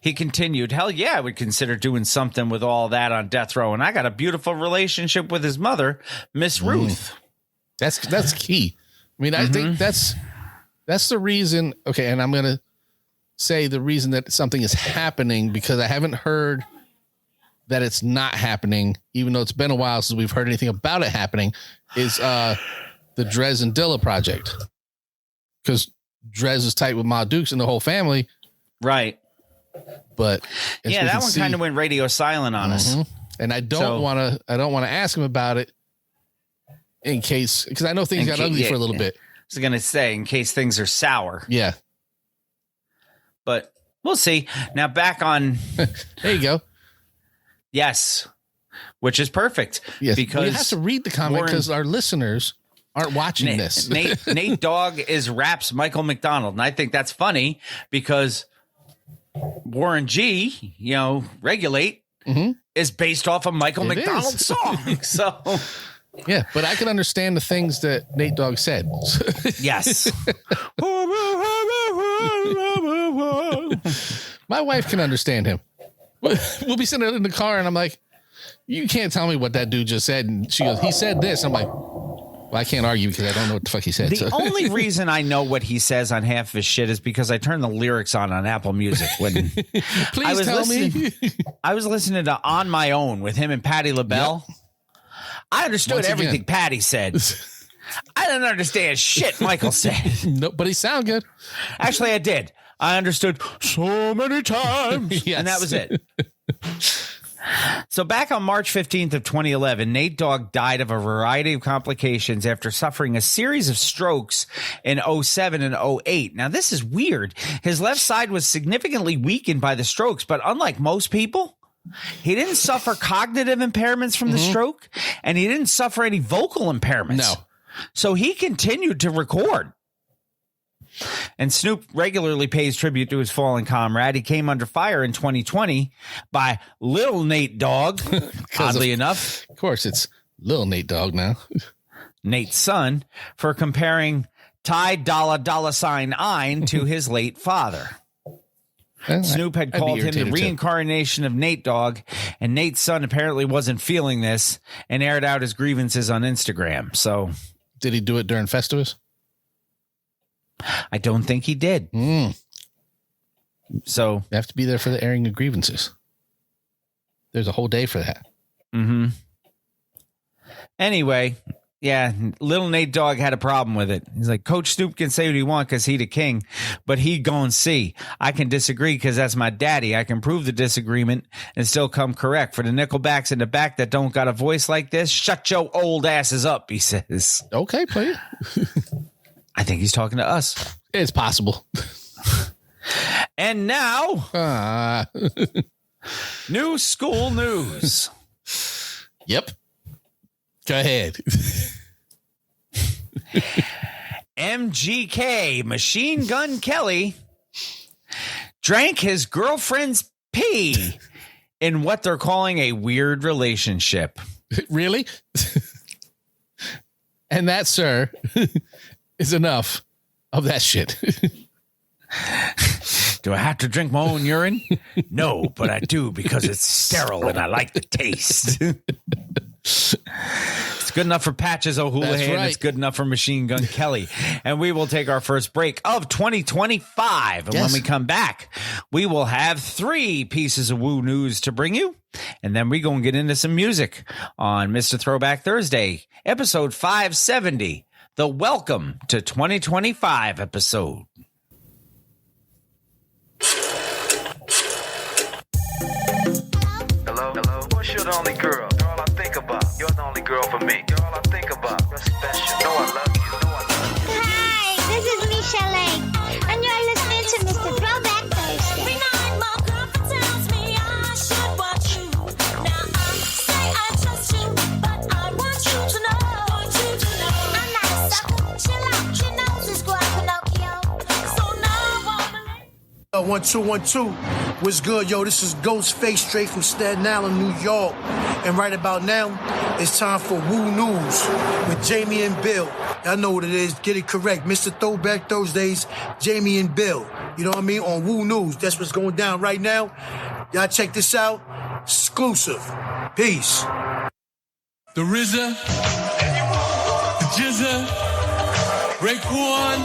He continued, hell yeah, I would consider doing something with all that on Death Row. And I got a beautiful relationship with his mother, Miss Ruth. That's key. I mean, I think that's the reason. Okay. And I'm going to say the reason that something is happening, because I haven't heard that it's not happening, even though it's been a while since we've heard anything about it happening, is the Drez and Dilla project. Because Drez is tight with Ma Dukes and the whole family. Right. But yeah, that one kind of went radio silent on us. And I don't want to ask him about it in case, because I know things got ugly for a little bit. I was going to say, in case things are sour. Yeah. But we'll see. Now back on. There you go. Yes. Which is perfect. Yes. Because you have to read the comment because our listeners aren't watching this. Nate Dogg is Rap's Michael McDonald. And I think that's funny because Warren G, Regulate, is based off a Michael McDonald song. So, yeah, but I can understand the things that Nate Dogg said. Yes. My wife can understand him. We'll be sitting in the car and I'm like, you can't tell me what that dude just said. And she goes, he said this. I'm like, well, I can't argue because I don't know what the fuck he said. The only reason I know what he says on half of his shit is because I turn the lyrics on Apple Music. When Please tell me. I was listening to On My Own with him and Patti LaBelle. Yep. I understood everything Patti said. I didn't understand shit Michael said. No, but he sounded good. Actually, I did. I understood so many times. Yes. And that was it. So back on March 15th of 2011, Nate Dogg died of a variety of complications after suffering a series of strokes in 07 and 08. Now, this is weird. His left side was significantly weakened by the strokes, but unlike most people, he didn't suffer cognitive impairments from the stroke, and he didn't suffer any vocal impairments. No. So he continued to record. And Snoop regularly pays tribute to his fallen comrade. He came under fire in 2020 by Lil Nate Dogg, oddly enough. Of course, it's Lil Nate Dogg now. Nate's son, for comparing Ty Dolla Sign Ein to his late father. Snoop had called him the reincarnation of Nate Dogg, and Nate's son apparently wasn't feeling this and aired out his grievances on Instagram. So, did he do it during Festivus? I don't think he did. So you have to be there for the airing of grievances. There's a whole day for that. Anyway, yeah, little Nate Dogg had a problem with it. He's like, Coach Snoop can say what he wants because he the king, but he gon' see. I can disagree because that's my daddy. I can prove the disagreement and still come correct. For the Nickelbacks in the back that don't got a voice like this, shut your old asses up, he says. Okay, play it. I think he's talking to us. It's possible. And now, new school news. Yep. Go ahead. MGK, Machine Gun Kelly, drank his girlfriend's pee in what they're calling a weird relationship. Really? And that, sir, is enough of that shit. Do I have to drink my own urine? No, but I do because it's sterile and I like the taste. It's good enough for Patches O'Houlihan. Right. It's good enough for Machine Gun Kelly. And we will take our first break of 2025. And when we come back, we will have 3 pieces of woo news to bring you. And then we're going to get into some music on Mr. Throwback Thursday, episode 570, the Welcome to 2025 episode. Hello? What's your only girl? You're all I think about. You're the only girl for me. You're all I think about. You're special. Know I love you. Hi, this is Michelle Lake, and you're listening to Mr. Throwback Thursday. Every night my girlfriend tells me I should watch you. Now I say I trust you, but I want you to know. I'm not a sucker. Chill out, she knows it's Squad Pinocchio. So now I'm 1 2 1 2. What's good, yo? This is Ghostface straight from Staten Island, New York. And right about now, it's time for Woo News with Jamie and Bill. Y'all know what it is. Get it correct. Mr. Throwback Thursdays, Jamie and Bill. You know what I mean? On Woo News. That's what's going down right now. Y'all check this out. Exclusive. Peace. The RZA, the Jizza, Raekwon,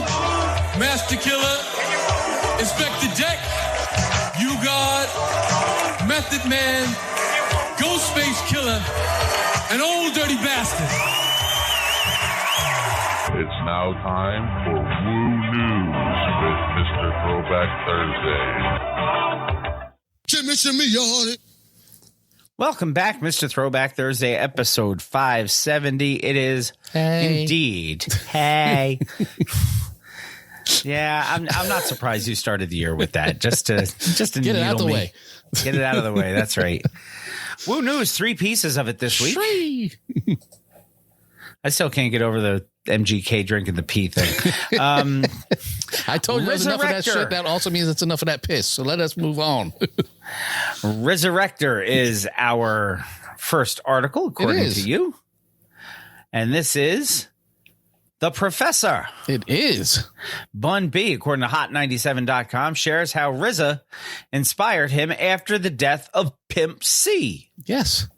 Master Killer, Inspector Deck, You God, Method Man, Ghostface Killer, and Old Dirty Bastard. It's now time for Woo News with Mr. Throwback Thursday. Shimmy, y'all. Welcome back, Mr. Throwback Thursday, episode 570. It is indeed. Hey. Yeah, I'm not surprised you started the year with that. Just to Get it out of the way. Get it out of the way. That's right. Woo News, 3 pieces of it this week. 3. I still can't get over the MGK drinking the pee thing. I told you there's enough of that Resurrector. shit. That also means it's enough of that piss. So let us move on. Resurrector is our first article, according to you. And this is The Professor. It is. Bun B, according to Hot97.com, shares how RZA inspired him after the death of Pimp C. Yes.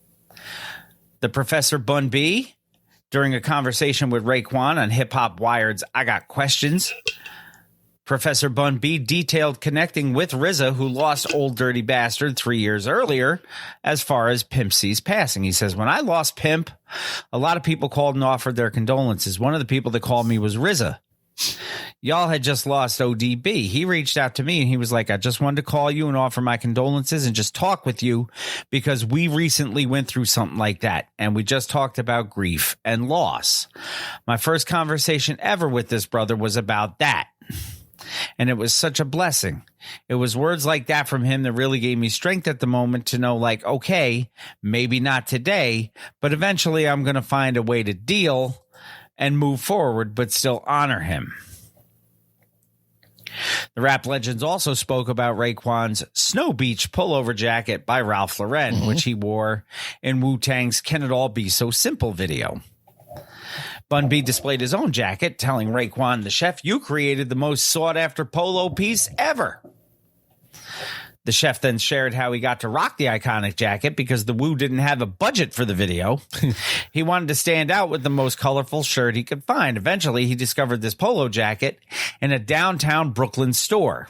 The Professor Bun B, during a conversation with Raekwon on Hip Hop Wired's I Got Questions, Professor Bun B detailed connecting with RZA, who lost Old Dirty Bastard 3 years earlier, as far as Pimp C's passing. He says, when I lost Pimp, a lot of people called and offered their condolences. One of the people that called me was RZA. Y'all had just lost ODB. He reached out to me and he was like, I just wanted to call you and offer my condolences and just talk with you because we recently went through something like that. And we just talked about grief and loss. My first conversation ever with this brother was about that. And it was such a blessing. It was words like that from him that really gave me strength at the moment to know, like, okay, maybe not today, but eventually I'm going to find a way to deal and move forward, but still honor him. The rap legends also spoke about Raekwon's Snow Beach pullover jacket by Ralph Lauren, which he wore in Wu-Tang's Can It All Be So Simple video. Bun B displayed his own jacket, telling Raekwon, the chef, you created the most sought-after polo piece ever. The chef then shared how he got to rock the iconic jacket because the Wu didn't have a budget for the video. He wanted to stand out with the most colorful shirt he could find. Eventually, he discovered this polo jacket in a downtown Brooklyn store.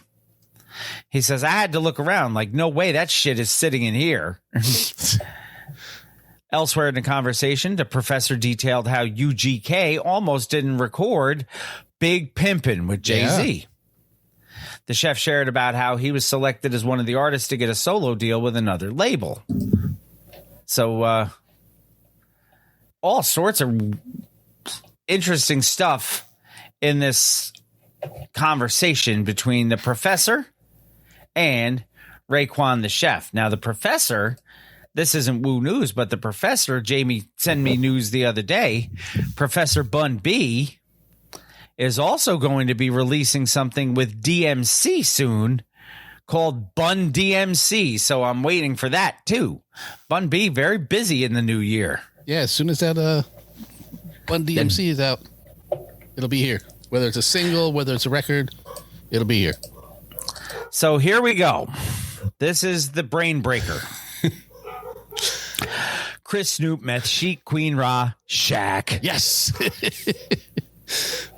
He says, I had to look around like, no way that shit is sitting in here. Elsewhere in the conversation, the professor detailed how UGK almost didn't record Big Pimpin' with Jay-Z. Yeah. The chef shared about how he was selected as one of the artists to get a solo deal with another label. So, all sorts of interesting stuff in this conversation between the professor and Raekwon the chef. Now, the professor, this isn't Woo News, but the professor, Jamie sent me news the other day, Professor Bun B is also going to be releasing something with DMC soon called Bun DMC. So I'm waiting for that too. Bun B, very busy in the new year. Yeah, as soon as that Bun DMC is out, it'll be here. Whether it's a single, whether it's a record, it'll be here. So here we go. This is the brain breaker. Chris, Snoop, Meth, Sheik, Queen Ra, Shaq. Yes.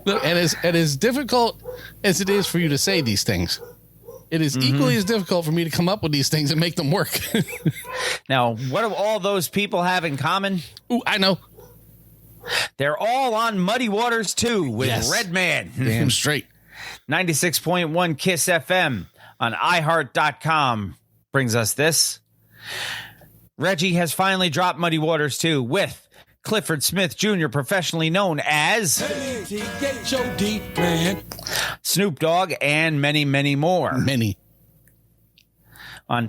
Look, and as difficult as it is for you to say these things, it is equally as difficult for me to come up with these things and make them work. Now, what do all those people have in common? Ooh, I know. They're all on Muddy Waters 2 with Redman. Damn straight. 96.1 KISS FM on iHeart.com brings us this. Reggie has finally dropped Muddy Waters 2 with Clifford Smith Jr., professionally known as Snoop Dogg, and many, many more. Many. On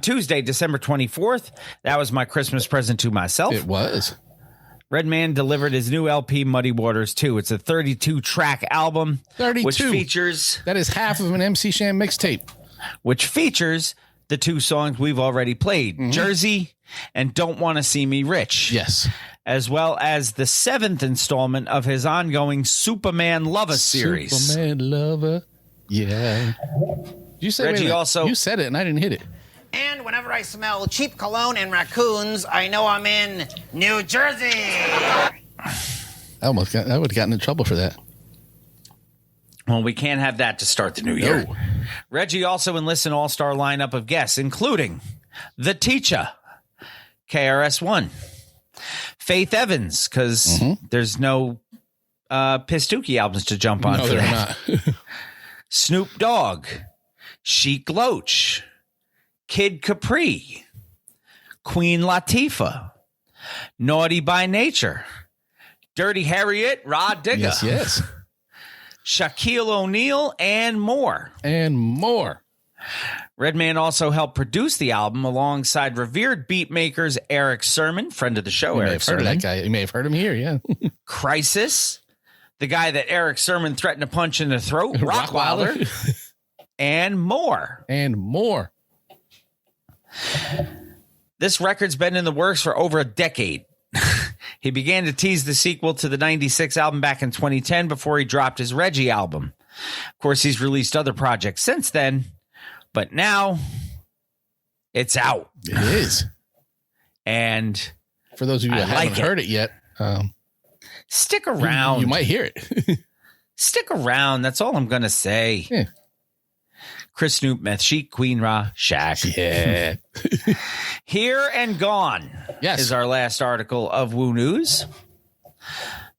Tuesday, December 24th, that was my Christmas present to myself. It was. Redman delivered his new LP, Muddy Waters 2. It's a 32-track album. 32. Which features... That is half of an MC Sham mixtape. Which features the two songs we've already played, Jersey and Don't Want to See Me Rich. Yes. As well as the 7th installment of his ongoing Superman Lover series. Superman Lover. Yeah. You said Reggie also... You said it and I didn't hit it. And whenever I smell cheap cologne and raccoons, I know I'm in New Jersey. I would have gotten in trouble for that. Well, we can't have that to start the new year. No. Reggie also enlists an all-star lineup of guests, including The Teacher, KRS-One, Faith Evans, because there's no Pistookie albums to jump on for that. Not. Snoop Dogg, Sheik Loach, Kid Capri, Queen Latifah, Naughty by Nature, Dirty Harriet, Rod Digger. Yes. Shaquille O'Neal, and more. And more. Redman also helped produce the album alongside revered beat makers Eric Sermon, friend of the show. You Eric may have Sermon. heard of that guy. You may have heard him here, yeah. Crisis, the guy that Eric Sermon threatened to punch in the throat, Rockwilder, and more. And more. This record's been in the works for over a decade. He began to tease the sequel to the 96 album back in 2010 before he dropped his Reggie album. Of course, he's released other projects since then, but now it's out. It is. And for those of you that haven't heard it yet, stick around. You might hear it. Stick around. That's all I'm going to say. Yeah. Chris, Snoop, Meth, Sheik, Queen Ra, Shaq. Yeah. Here and Gone is our last article of Woo News.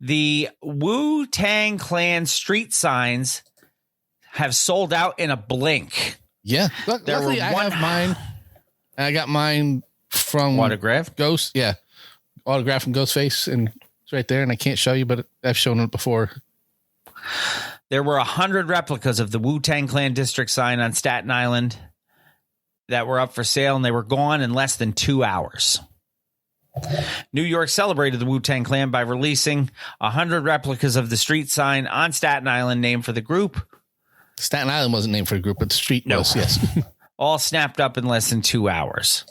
The Wu-Tang Clan street signs have sold out in a blink. Yeah. Luckily, I have mine. I got mine from Autograph? Ghost. Yeah. Autograph from Ghostface. And it's right there. And I can't show you, but I've shown it before. There were 100 replicas of the Wu-Tang Clan district sign on Staten Island that were up for sale, and they were gone in less than 2 hours. New York celebrated the Wu-Tang Clan by releasing 100 replicas of the street sign on Staten Island named for the group. Staten Island wasn't named for the group, but the street was, yes. All snapped up in less than 2 hours.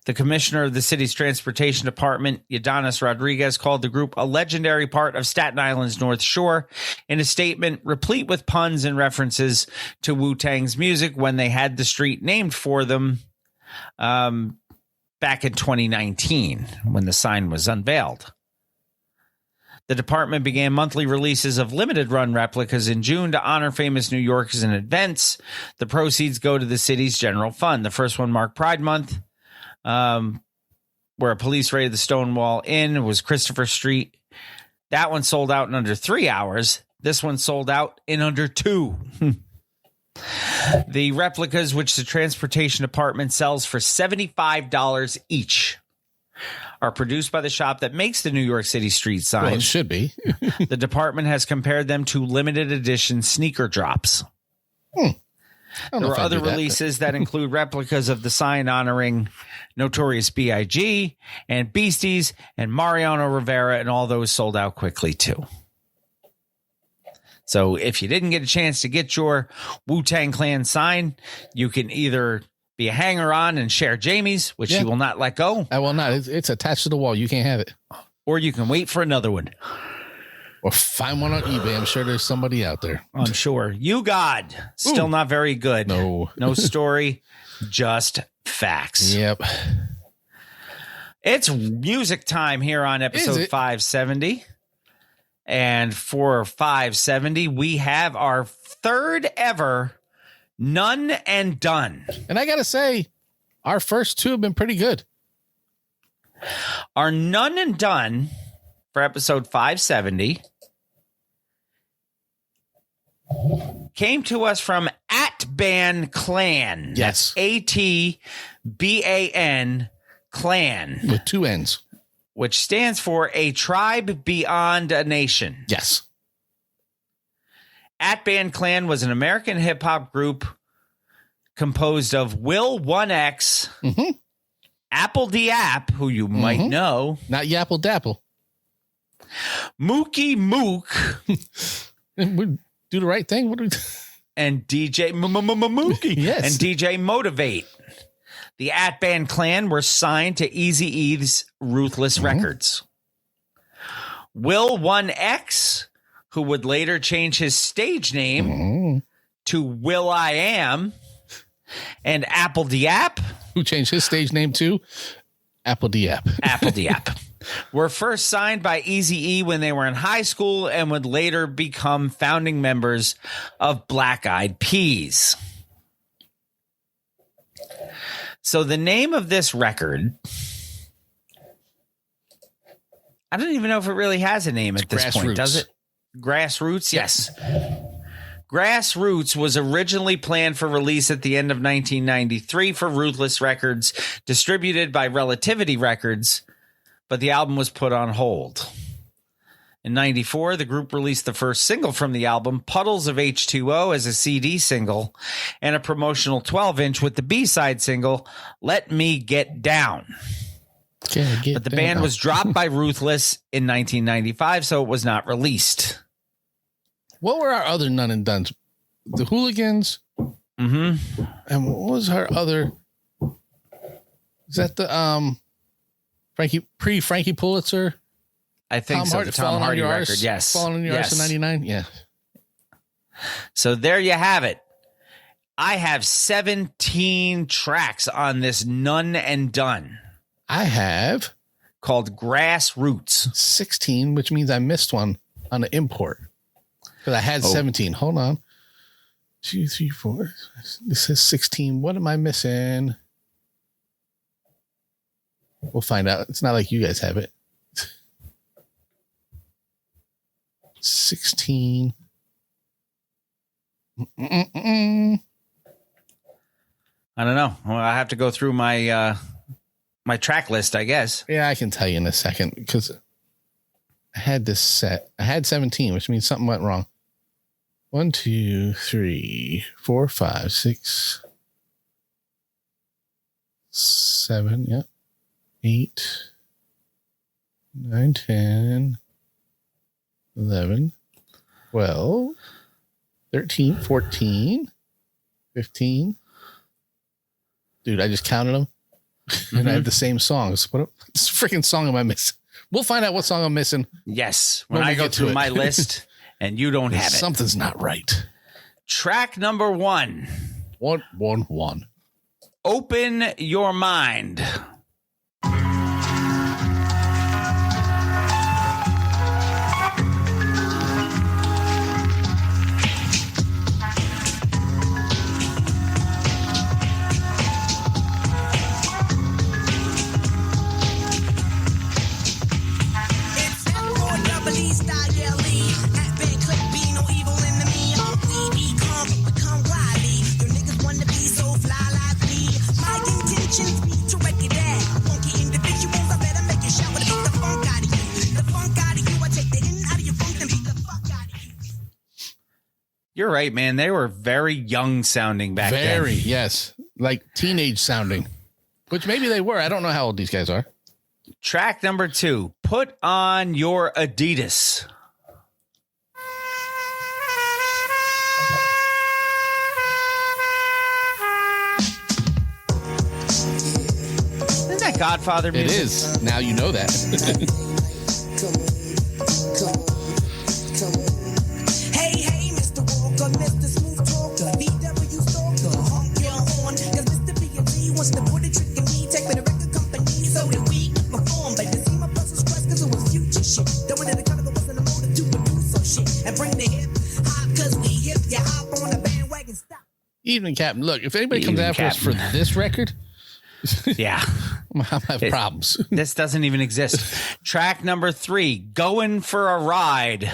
The commissioner of the city's transportation department, Yadanis Rodriguez, called the group a legendary part of Staten Island's North Shore in a statement replete with puns and references to Wu-Tang's music when they had the street named for them back in 2019 when the sign was unveiled. The department began monthly releases of limited run replicas in June to honor famous New Yorkers and events. The proceeds go to the city's general fund. The first one marked Pride Month, where a police raided the Stonewall Inn. Was Christopher Street. That one sold out in under 3 hours. This one sold out in under 2. The replicas, which the transportation department sells for $75 each, are produced by the shop that makes the New York City street signs. Well, it should be. The department has compared them to limited edition sneaker drops. There are other releases that include replicas of the sign honoring Notorious B.I.G. and Beasties and Mariano Rivera, and all those sold out quickly too. So if you didn't get a chance to get your Wu-Tang Clan sign, you can either be a hanger-on and share Jamie's, which he will not let go. I will not. It's attached to the wall. You can't have it. Or you can wait for another one. Or find one on eBay. I'm sure there's somebody out there. I'm sure. You God. Still not very good. No. No story. Just facts. Yep. It's music time here on episode 570. And for 570, we have our third ever None and Done. And I got to say, our first two have been pretty good. Our None and Done for episode 570 came to us from @Ban Clan. Yes. ATBAN Clan. With two N's. Which stands for A Tribe Beyond a Nation. Yes. @Ban Clan was an American hip-hop group composed of Will 1X, Apple D App, who you might know. Not Yapple Dapple. Mookie Mook. We do the right thing. What do we do? And DJ Mookie. Yes. And DJ Motivate. The @Ban Clan were signed to Eazy-E's Ruthless Records. Will 1X, who would later change his stage name to Will I Am, and Apple D App, who changed his stage name to Apple D App. Apple D App, were first signed by Eazy-E when they were in high school and would later become founding members of Black Eyed Peas. So the name of this record, I don't even know if it really has a name at this point, does it? Grassroots, yes. Grassroots was originally planned for release at the end of 1993 for Ruthless Records, distributed by Relativity Records, but the album was put on hold. In 94, the group released the first single from the album, Puddles of H2O, as a CD single, and a promotional 12-inch with the B-side single, Let Me Get Down. But the band was dropped by Ruthless in 1995, so it was not released. What were our other None and Dones? The Hooligans? Mm-hmm. And what was our other? Is that the Frankie Pulitzer? I think so. The Tom Hardy record, yes. Falling on Your Arse in 99, yeah. So there you have it. I have 17 tracks on this None and Done. I have called Grassroots. 16, which means I missed one on the import. Because I had 17. Hold on. 2, 3, 4. This says 16. What am I missing? We'll find out. It's not like you guys have it. 16. I don't know. Well, I have to go through my my track list, I guess. Yeah, I can tell you in a second because I had this set. I had 17, which means something went wrong. 1, 2, 3, 4, 5, 6, 7. Yeah. 8, 9, 10, 11, 12, 13, 14, 15. Dude, I just counted them. And I have the same songs. What freaking song am I missing? We'll find out what song I'm missing. Yes. When I go through my list and you don't have it. Something's not right. Track number 1. 1. Open Your Mind. Your niggas wanna be so fly like me. My intentions be to wreck it down. You're right, man. They were very young sounding back then. Very, yes. Like teenage sounding. Which maybe they were. I don't know how old these guys are. Track number 2. Put on your Adidas. Isn't that Godfather music? It is. Now you know that. Hey, Mr. Walker, Mr. Smooth Talker, VW Stalker, honk your horn, cause Mr. B&G wants to put a trick in me, take me to record company, so that we perform, but you see my buzzers stress cause it was future shit, don't it in the kind of the wasn't a motive to produce some shit, and bring the hip hop cause we hip, you hop on the bandwagon, stop. Evening, Captain. Look, if anybody comes after us for this record, yeah, I have problems. This doesn't even exist. Track number 3, Going for a Ride.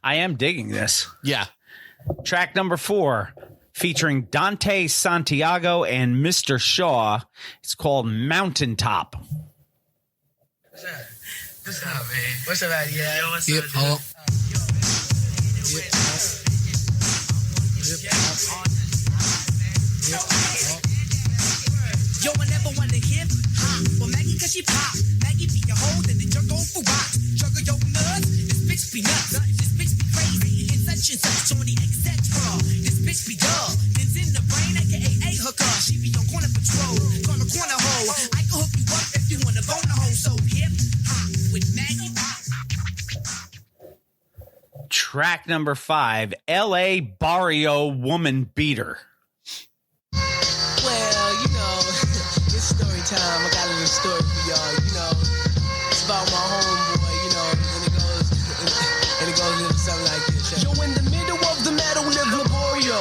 I am digging this. Yeah. Track number 4, featuring Dante Santiago and Mr. Shaw. It's called Mountaintop. What's up, man? What's up, out here? Yo, what's up, up, Yo, I never want to hip hop, but Maggie cause she pop. Maggie be a hoe, then the jerk on for rock. Juggle your nuts, this bitch be nuts. This bitch be crazy, and such on the etc. This bitch be dumb, it's in the brain, aka hooker. She be on corner patrol, call a corner hoe. I can hook you up if you want to bone a hoe. So hip hop with Maggie. Track number 5, LA Barrio Woman Beater. Well, you know, it's story time. I got a little story for y'all. You know, it's about my homeboy. You know, and it goes a little something like this. Yo, in the middle of the meadow live Laborio,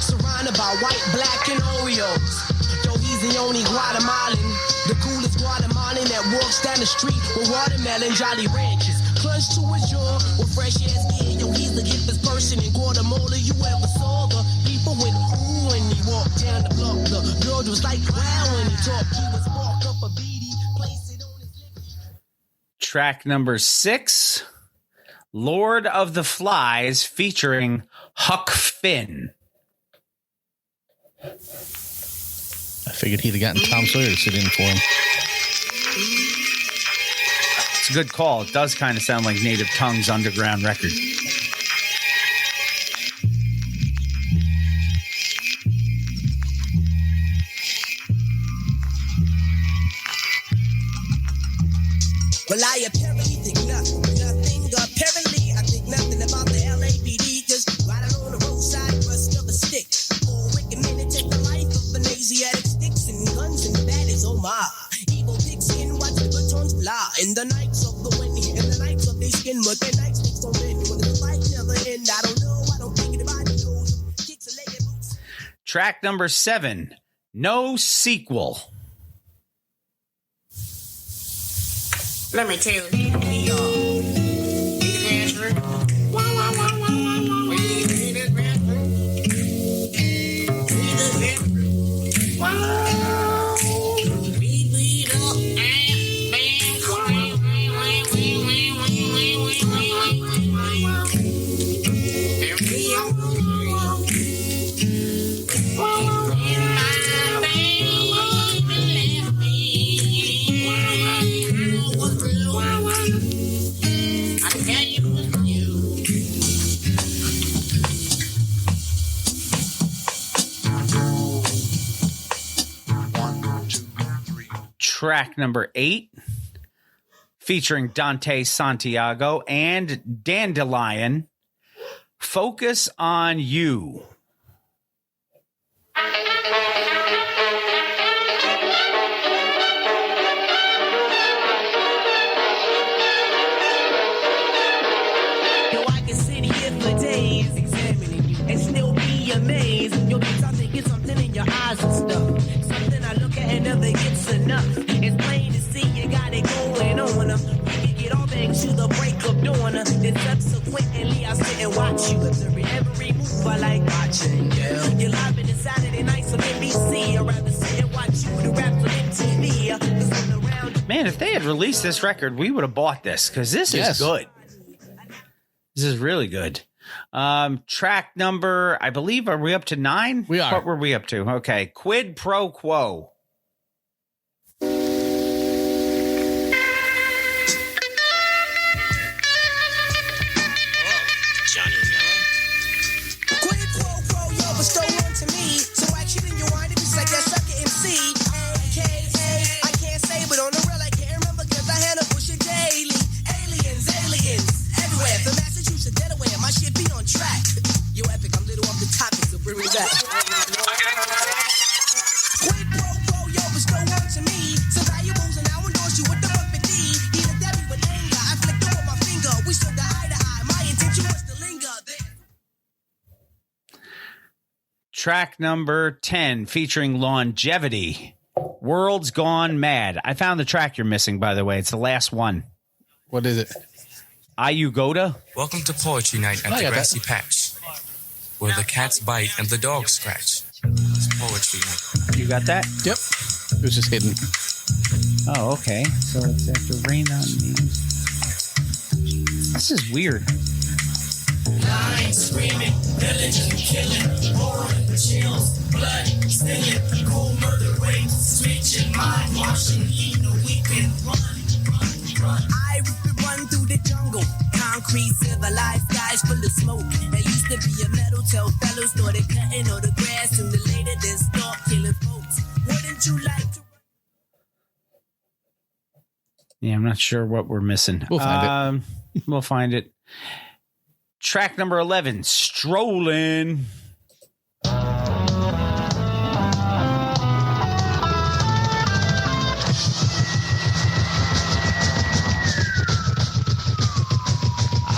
surrounded by white, black, and Oreos. Yo, he's the only Guatemalan, the coolest Guatemalan that walks down the street with watermelon Jolly Ranchers. Clutch to his jaw with fresh ass gear. Yo, he's the giftest person in Guatemala you ever saw. The people went ooh when he walked down the block. The girl was like wow when he talked. He was walked up a beady, placed it on his lips. Track number 6, Lord of the Flies, featuring Huck Finn. I figured he'd have gotten Tom Sawyer to sit in for him. It's a good call. It does kind of sound like Native Tongue's underground record. Well, I apparently think nothing. Apparently, I think nothing about the LAPD. Cause right along the roadside, bust of a stick. For a wicked minute, take the life of an Asiatic. Sticks and guns and that is oh my. Evil pigskin, watch the batons fly. In the nights of the wind, in the nights of their skin, but their night sticks don't bend. When the fight never end, I don't know. I don't think anybody knows. Kicks a leg and boots. Track number 7, No Sequel. Let me tell you, Track number 8, featuring Dante Santiago and Dandelion, Focus on You. Yo, I can sit here for days examining you and still be amazed. Yo, because I think it's something in your eyes and stuff. Something I look at and never gets enough. It's plain to see you got it going on. We can get all things to the break of dawn. Then subsequently I sit and watch you. Observing every move I like watching. Yeah, you're live in the Saturday nights on NBC. I'd rather sit and watch you do raps on MTV. Man, if they had released this record, we would have bought this because this is good. This is really good. Track number, I believe, are we up to 9? We are. What were we up to? Okay. Quid Pro Quo. Quid pro quo, yo, bestow unto me. So action in your wine, if it's like that sucker MC. AKA, I can't say, but on the real, I can't remember because I had a push it daily. Aliens, everywhere. From Massachusetts, Delaware, my shit be on track. Yo, epic, I'm little off the topic, so bring me back. Quid pro quo, yo, bestow unto me. Some valuables, and I endorse you with the fuck with D. He looked at me with anger, I flicked over my finger. We stood eye to eye, my intention was to linger there. Track number 10 featuring Longevity. World's Gone Mad. I found the track you're missing, by the way. It's the last one. What is it? Ayugoda. Welcome to Poetry Night at the Grassy Patch, where the cats bite and the dogs scratch. It's Poetry Night. You got that? Yep. It was just hidden. Oh, okay. So it's after Rain on Me. This is weird. Lying, screaming, pillaging, killing, horror, chills, blood, stealing, cold murder, rape, switching, mind washing, eating a weekend, run. I run through the jungle, concrete, civilized skies full of smoke. There used to be a metal tail fellow started cutting all the grass, sooner or later then start killing folks. Wouldn't you like to? Yeah, I'm not sure what we're missing. We'll find it. We'll find it. Track number 11, Strolling.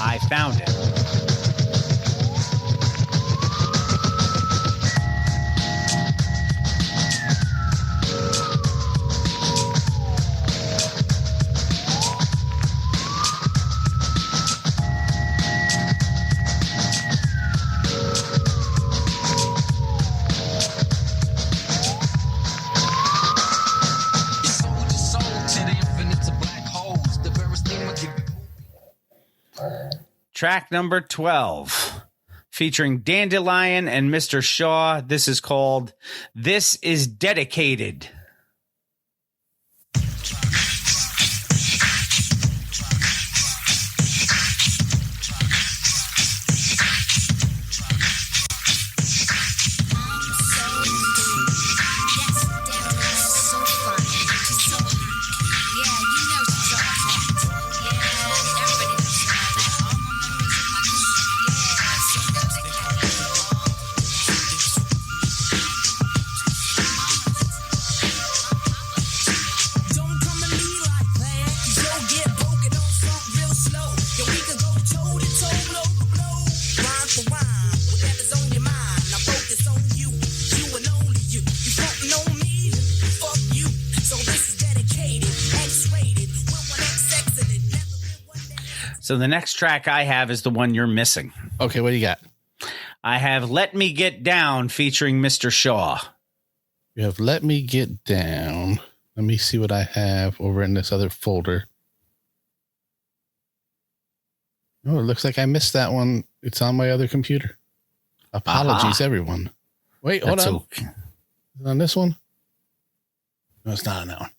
I found it. Track number 12, featuring Dandelion and Mr. Shaw. This is called This Is Dedicated. So the next track I have is the one you're missing. Okay, what do you got? I have Let Me Get Down featuring Mr. Shaw. You have Let Me Get Down. Let me see what I have over in this other folder. Oh, it looks like I missed that one. It's on my other computer. Apologies, everyone. Wait, hold on. Okay. Is it on this one? No, it's not on that one.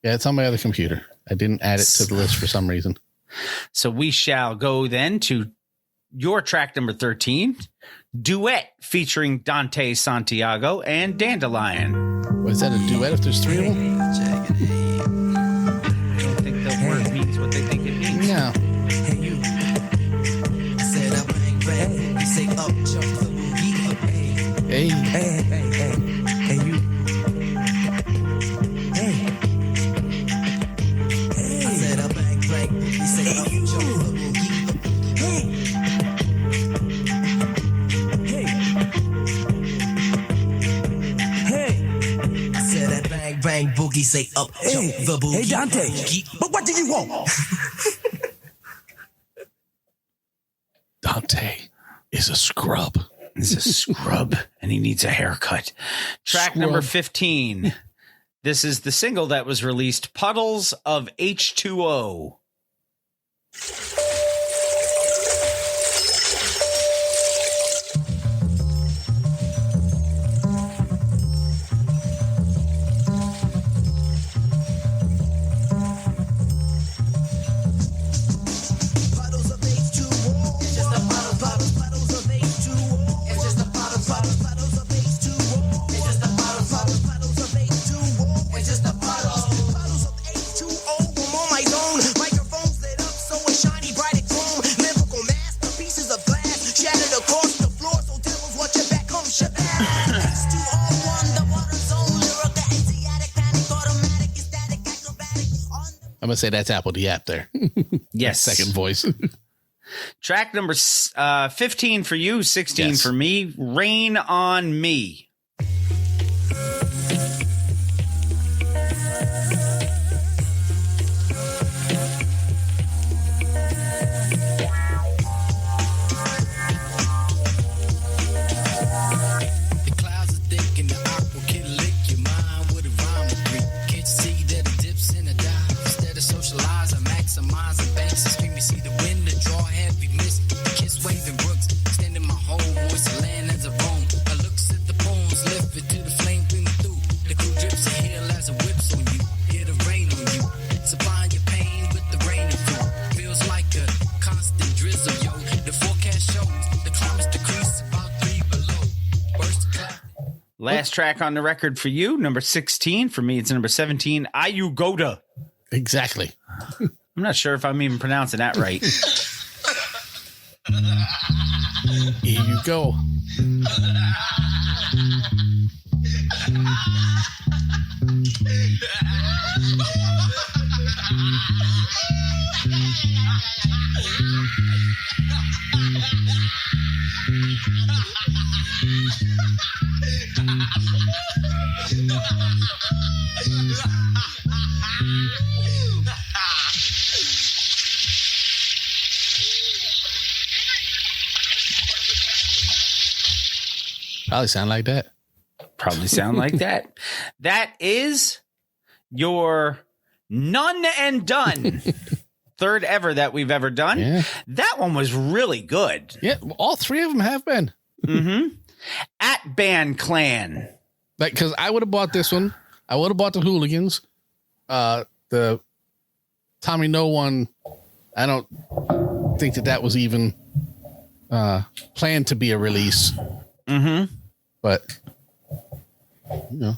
Yeah, it's on my other computer. I didn't add it to the list for some reason. So we shall go then to your track number 13, Duet featuring Dante Santiago and Dandelion. What is that, a duet if there's 3 of them? I don't think the word means what they think it means. No. Hey, you. Said I ain't ready. You say up, jump, Hey. Hey, hey, hey. Hey, you. Hey. Hey. I said I bang, bang. You say up, jump, hey. Bang boogie, say up, jump the boogie. Hey Dante, but what do you want? Dante is a scrub. He's a scrub, and he needs a haircut. Track number 15. This is the single that was released, Puddles of H2O. I'm going to say that's Apple the App there. Yes. Second voice. Track number 15 for you, 16 for me. Rain on Me. Last track on the record for you, number 16. For me, it's number 17, Ayugoda. Exactly. I'm not sure if I'm even pronouncing that right. Here you go. Probably sound like that. Probably sound like that. That is your None and Done. Third ever that we've ever done. Yeah. That one was really good. Yeah, all three of them have been. Mm-hmm. At Band Clan. Like, because I would have bought this one. I would have bought the Hooligans. The Tommy No one, I don't think that was even planned to be a release. Mm-hmm. But, you know.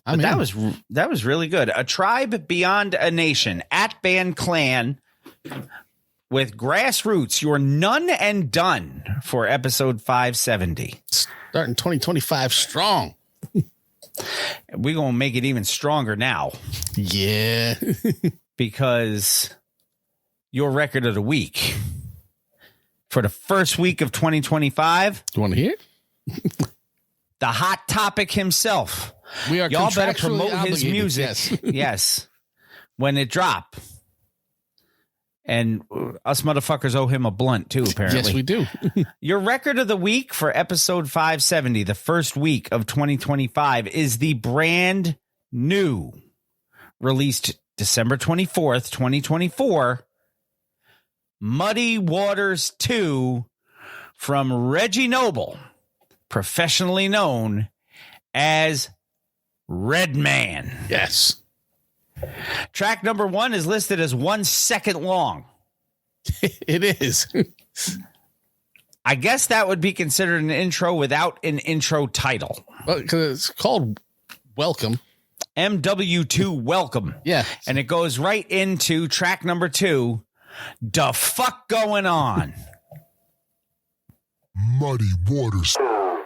That was really good. A Tribe Beyond a Nation, At Band Clan with Grassroots, your None and Done for episode 570. Starting 2025 strong. We're going to make it even stronger now. Yeah. Because your record of the week for the first week of 2025. You want to hear it? The Hot Topic himself. We are Y'all better contractually promote his obligated, music. yes. Yes. When it drop. And us motherfuckers owe him a blunt too, apparently. Yes, we do. Your record of the week for episode 570, the first week of 2025, is the brand new, released December 24th, 2024, Muddy Waters 2 from Reggie Noble, professionally known as Redman. Yes. Track number 1 is listed as 1 second long. It is. I guess that would be considered an intro without an intro title. Well, because it's called Welcome. MW2 Welcome. Yeah. And it goes right into track number 2, The Fuck Going On. Muddy Waters.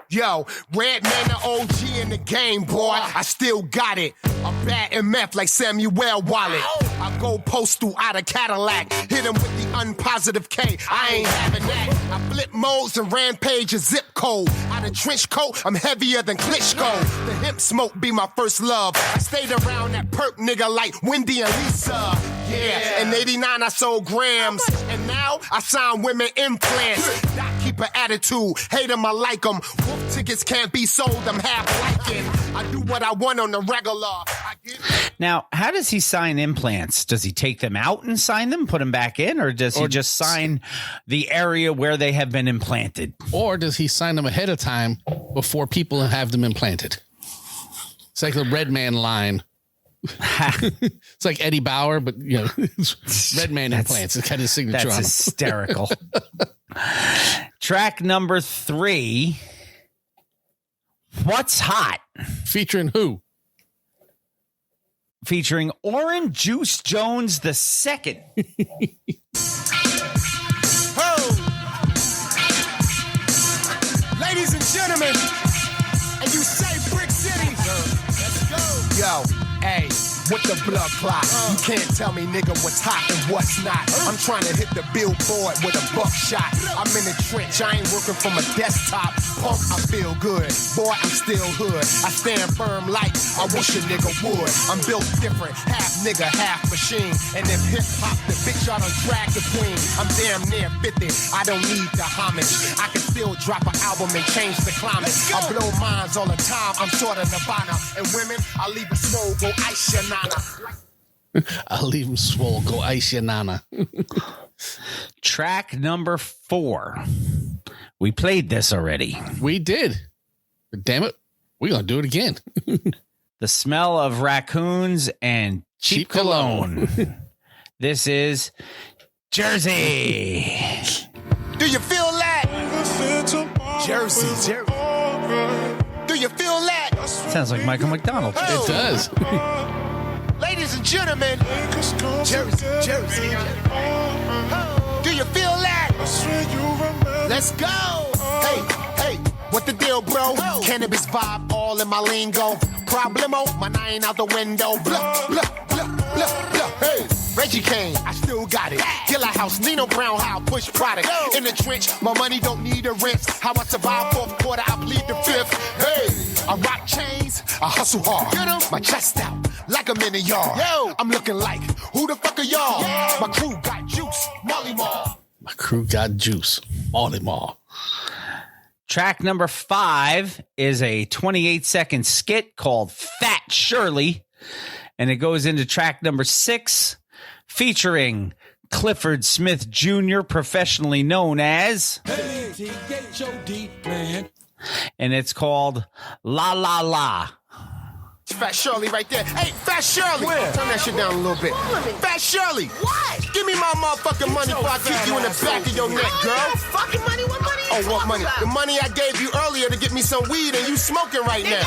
Yo, Red Man the OG in the game, boy. I still got it. I'm bad in meth like Samuel Wallet. I go postal out of Cadillac. Hit him with the unpositive K. I ain't having that. I flip modes and rampage a zip code. Out of trench coat, I'm heavier than Klitschko. The hemp smoke be my first love. I stayed around that perk nigga like Wendy and Lisa. Yeah, in 89 I sold grams. And now I sign women implants. Doc keep an attitude. Hate them, I like them. Wolf tickets can't be sold, I'm half liking. I do what I want on the regular. Now, how does he sign implants? Does he take them out and sign them, put them back in, or does he just sign the area where they have been implanted? Or does he sign them ahead of time before people have them implanted? It's like the Red Man line. It's like Eddie Bauer, but you know, Red Man implants. It's kind of signature. That's hysterical. Track number 3. What's Hot? Featuring who? Featuring Orange Juice Jones II. Ladies and gentlemen, and you say Brick City, let's go. Yo, hey. With the blood clot, you can't tell me, nigga, what's hot and what's not. I'm trying to hit the billboard with a buckshot. I'm in the trench, I ain't working from a desktop. Punk, I feel good. Boy, I'm still hood. I stand firm like I wish a nigga would. I'm built different, half nigga, half machine. And if hip hop, the bitch I done drag the queen. I'm damn near 50, I don't need the homage. I can still drop an album and change the climate. I blow minds all the time, I'm sort of Nirvana. And women, I leave a swole, go ice your nana. I'll leave him swole, go ice your nana. Track number 4. We played this already. We did. But damn it, we're going to do it again. The Smell of Raccoons and Cheap Cologne. This is Jersey. Do you feel that? Jersey. Do you feel that? Sounds like Michael McDonald. It does. Ladies and gentlemen, Jersey. Do you feel that? Let's go. Hey, what the deal, bro? Cannabis vibe all in my lingo. Problemo, my 9 out the window. Blah, blah, blah, blah, blah. Hey. Reggie Kane, I still got it. Killer House, Nino Brown, how push product. In the trench, my money don't need a rinse. How I survive 4th quarter, I bleed the 5th. Hey, I rock chains, I hustle hard. Get 'em, my chest out, like I'm in the yard. Yo, I'm looking like, who the fuck are y'all? My crew got juice, Molly Mall. My crew got juice, Molly Mall. Track number 5 is a 28-second skit called Fat Shirley. And it goes into track number 6. Featuring Clifford Smith Jr., professionally known as H-E-H-O-D, man. And it's called La La La. Fat Shirley right there. Hey, Fat Shirley. Where? Turn that shit down a little bit. Fat Shirley. What? Give me my motherfucking money before I kick you in the back of your neck, girl. Fucking money? What money? Oh, what money? The money I gave you earlier to get me some weed and you smoking right now.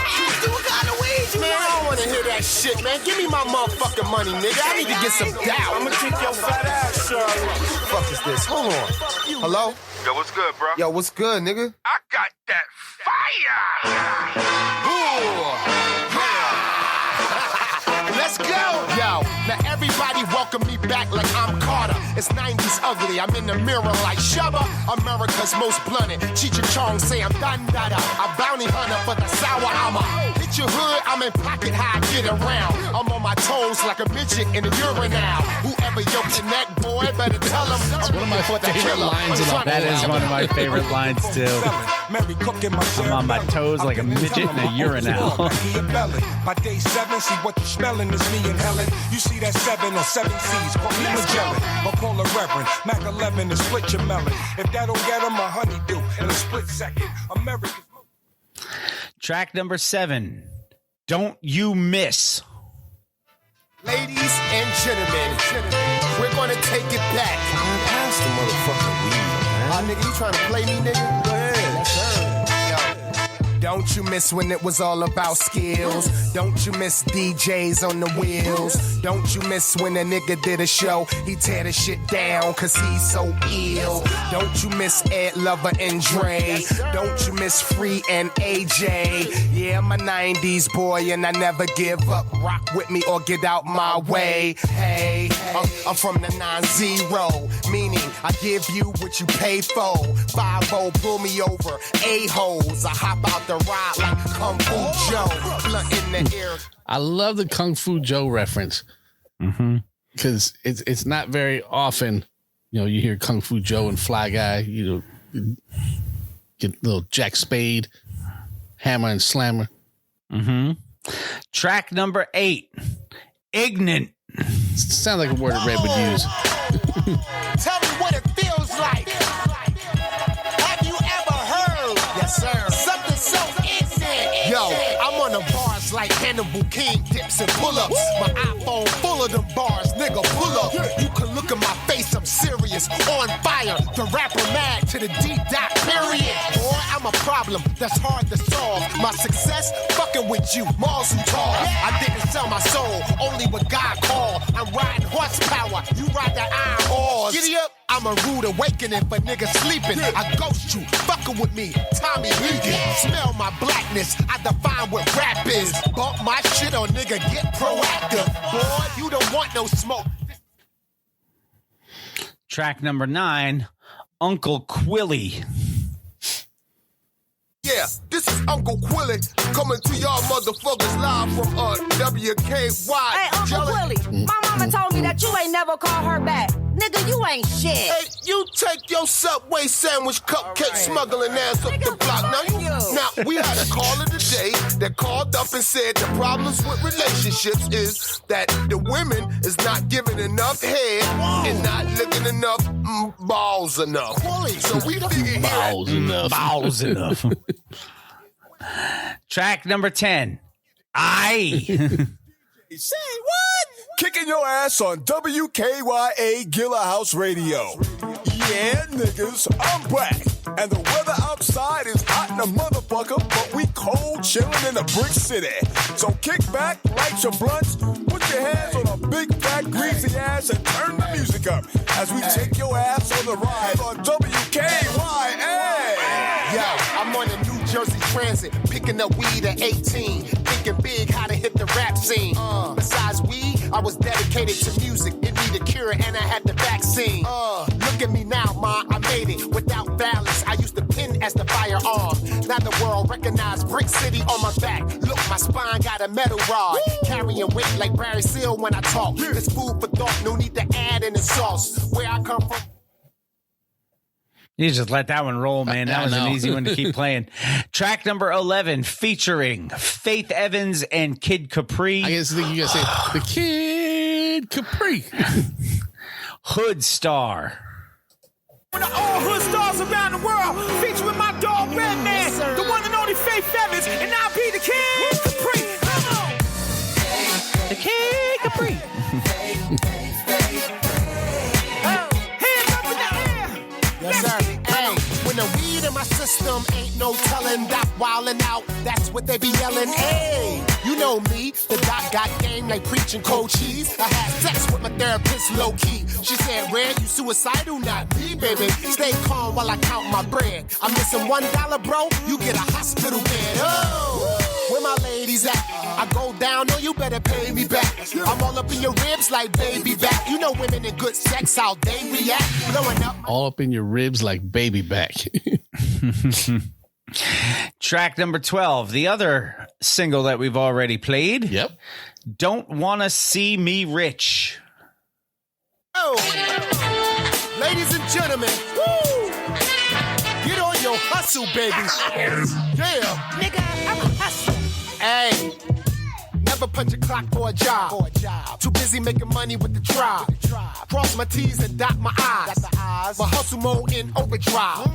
What kind of weed you Man, I don't want to hear that shit, man. Give me my motherfucking money, nigga. I need to get some doubt. I'm gonna kick your fat ass, Shirley. What the fuck is this? Hold on. Hello? Yo, what's good, bro? Yo, what's good, nigga? I got that fire. Let's go! Yo, now everybody welcome me back like I'm Carter. It's 90s ugly, I'm in the mirror like Shubba. America's most blunted. Cheech and Chong say I'm dun-dada. A bounty hunter for the sour armor. Hit your hood, I'm in pocket high, get around. I'm on my toes like a midget in a urinal. Whoever yoked your neck, boy, better tell him. That's one of my favorite lines. That is one of my favorite lines, too. I'm on my toes like a midget in a urinal. By day 7, see what you're smelling is me and Helen. You see that 7 on 7 C's, call me Magellan. But call a Reverend, Mac 11 and split your melon. If that don't get him, a honeydew in a split second. American. Track number 7. Don't You Miss. Ladies and gentlemen, we're gonna take it back. Pass the motherfucking weed, man. Nigga, you trying to play me, nigga? Go ahead. Yes, sir. Yo. Don't you miss when it was all about skills? Don't you miss DJs on the wheels? Don't you miss when a nigga did a show? He tear the shit down cause he's so ill. Don't you miss Ed Lover and Dre? Don't you miss Free and AJ? Yeah, I'm a 90s boy and I never give up. Rock with me or get out my way. Hey, I'm from the 9-0, meaning I give you what you pay for. 5-0, pull me over. A-holes, I hop out the ride like Kung Fu Joe. Blunt in the air. I love the Kung Fu Joe reference. Because it's not very often, you know, you hear Kung Fu Joe and Fly Guy, you know, get little Jack Spade, Hammer and Slammer. Track number 8, Ignorant. Sounds like a word that Red would use. Tell me what it feels like. Have you ever heard? Yes, sir. Something so insane. Yo, I'm on the bars like Hannibal King, dips and pull-ups. My iPhone full of them bars, nigga, pull up. You can look at my face, I'm serious, on fire. The rapper mad to the deep dot, period. Boy, I'm a problem that's hard to solve. My success, fucking with you, Mars and tall. I didn't sell my soul, only what God called. I'm riding horsepower, you ride that iron horse. Giddy up. I'm a rude awakening for niggas sleeping. I ghost you, fucking with me, Tommy Regan. Smell my blackness, I define what rap is. Bump my shit on nigga, get proactive. Boy, you don't want no smoke. Track number 9, Uncle Quilly. Yeah, this is Uncle Quilly coming to y'all motherfuckers live from WKY. Hey, Uncle Quilly, my mama told me that you ain't never called her back. Nigga, you ain't shit. Hey, you take your Subway sandwich cupcake smuggling ass up the block. Now, we had a caller today that called up and said the problems with relationships is that the women is not giving enough head and not licking enough balls enough. So we figured balls enough. Track number 10, I. Say what? Kicking your ass on WKYA Gilla House Radio. Yeah, niggas, I'm back. And the weather outside is hot in a motherfucker, but we cold chilling in a brick city. So kick back, light your blunts, put your hands on a big fat greasy ass and turn the music up as we take your ass on the ride on WKYA. Yo, I'm on a New Jersey Transit, picking up weed at 18, thinking big how to hit the rap scene. Besides weed, I was dedicated to music. It needed cure and I had the vaccine. Look at me now, ma, I made it without balance. I used the pen as the firearm. Now the world recognized Brick City on my back. Look, my spine got a metal rod. Carrying weight like Barry Seal when I talk. It's food for thought, no need to add in the sauce. Where I come from. You just let that one roll, man. That was an easy one to keep playing. Track number 11, featuring Faith Evans and Kid Capri. I guess you gotta say the Kid Capri. Hood Star. One of all hood stars around the world, featuring my dog Redman, the one and only Faith Evans, and I'll be the Kid Capri. Come on. The Kid Capri. Yes, sir. Hey, when the weed in my system ain't no telling, Doc wildin' out, that's what they be yelling. Hey, you know me, the doc got game like preaching cold cheese. I had sex with my therapist low key. She said, Red, you suicidal? Not me, baby. Stay calm while I count my bread. I'm missing $1, bro, you get a hospital bed. Oh, where my ladies at? I go down, no, you better pay me back. I'm all up in your ribs like baby back. You know women in good sex, how they react. Blowing up. All up in your ribs like baby back. Track number 12, the other single that we've already played. Yep. Don't Wanna See Me Rich. Oh, ladies and gentlemen, woo! Get on your hustle, baby. Yeah. Nigga, I'm a hustler. Hey, never punch a clock for a job. Too busy making money with the tribe. Cross my T's and dot my I's. My hustle mode in overdrive.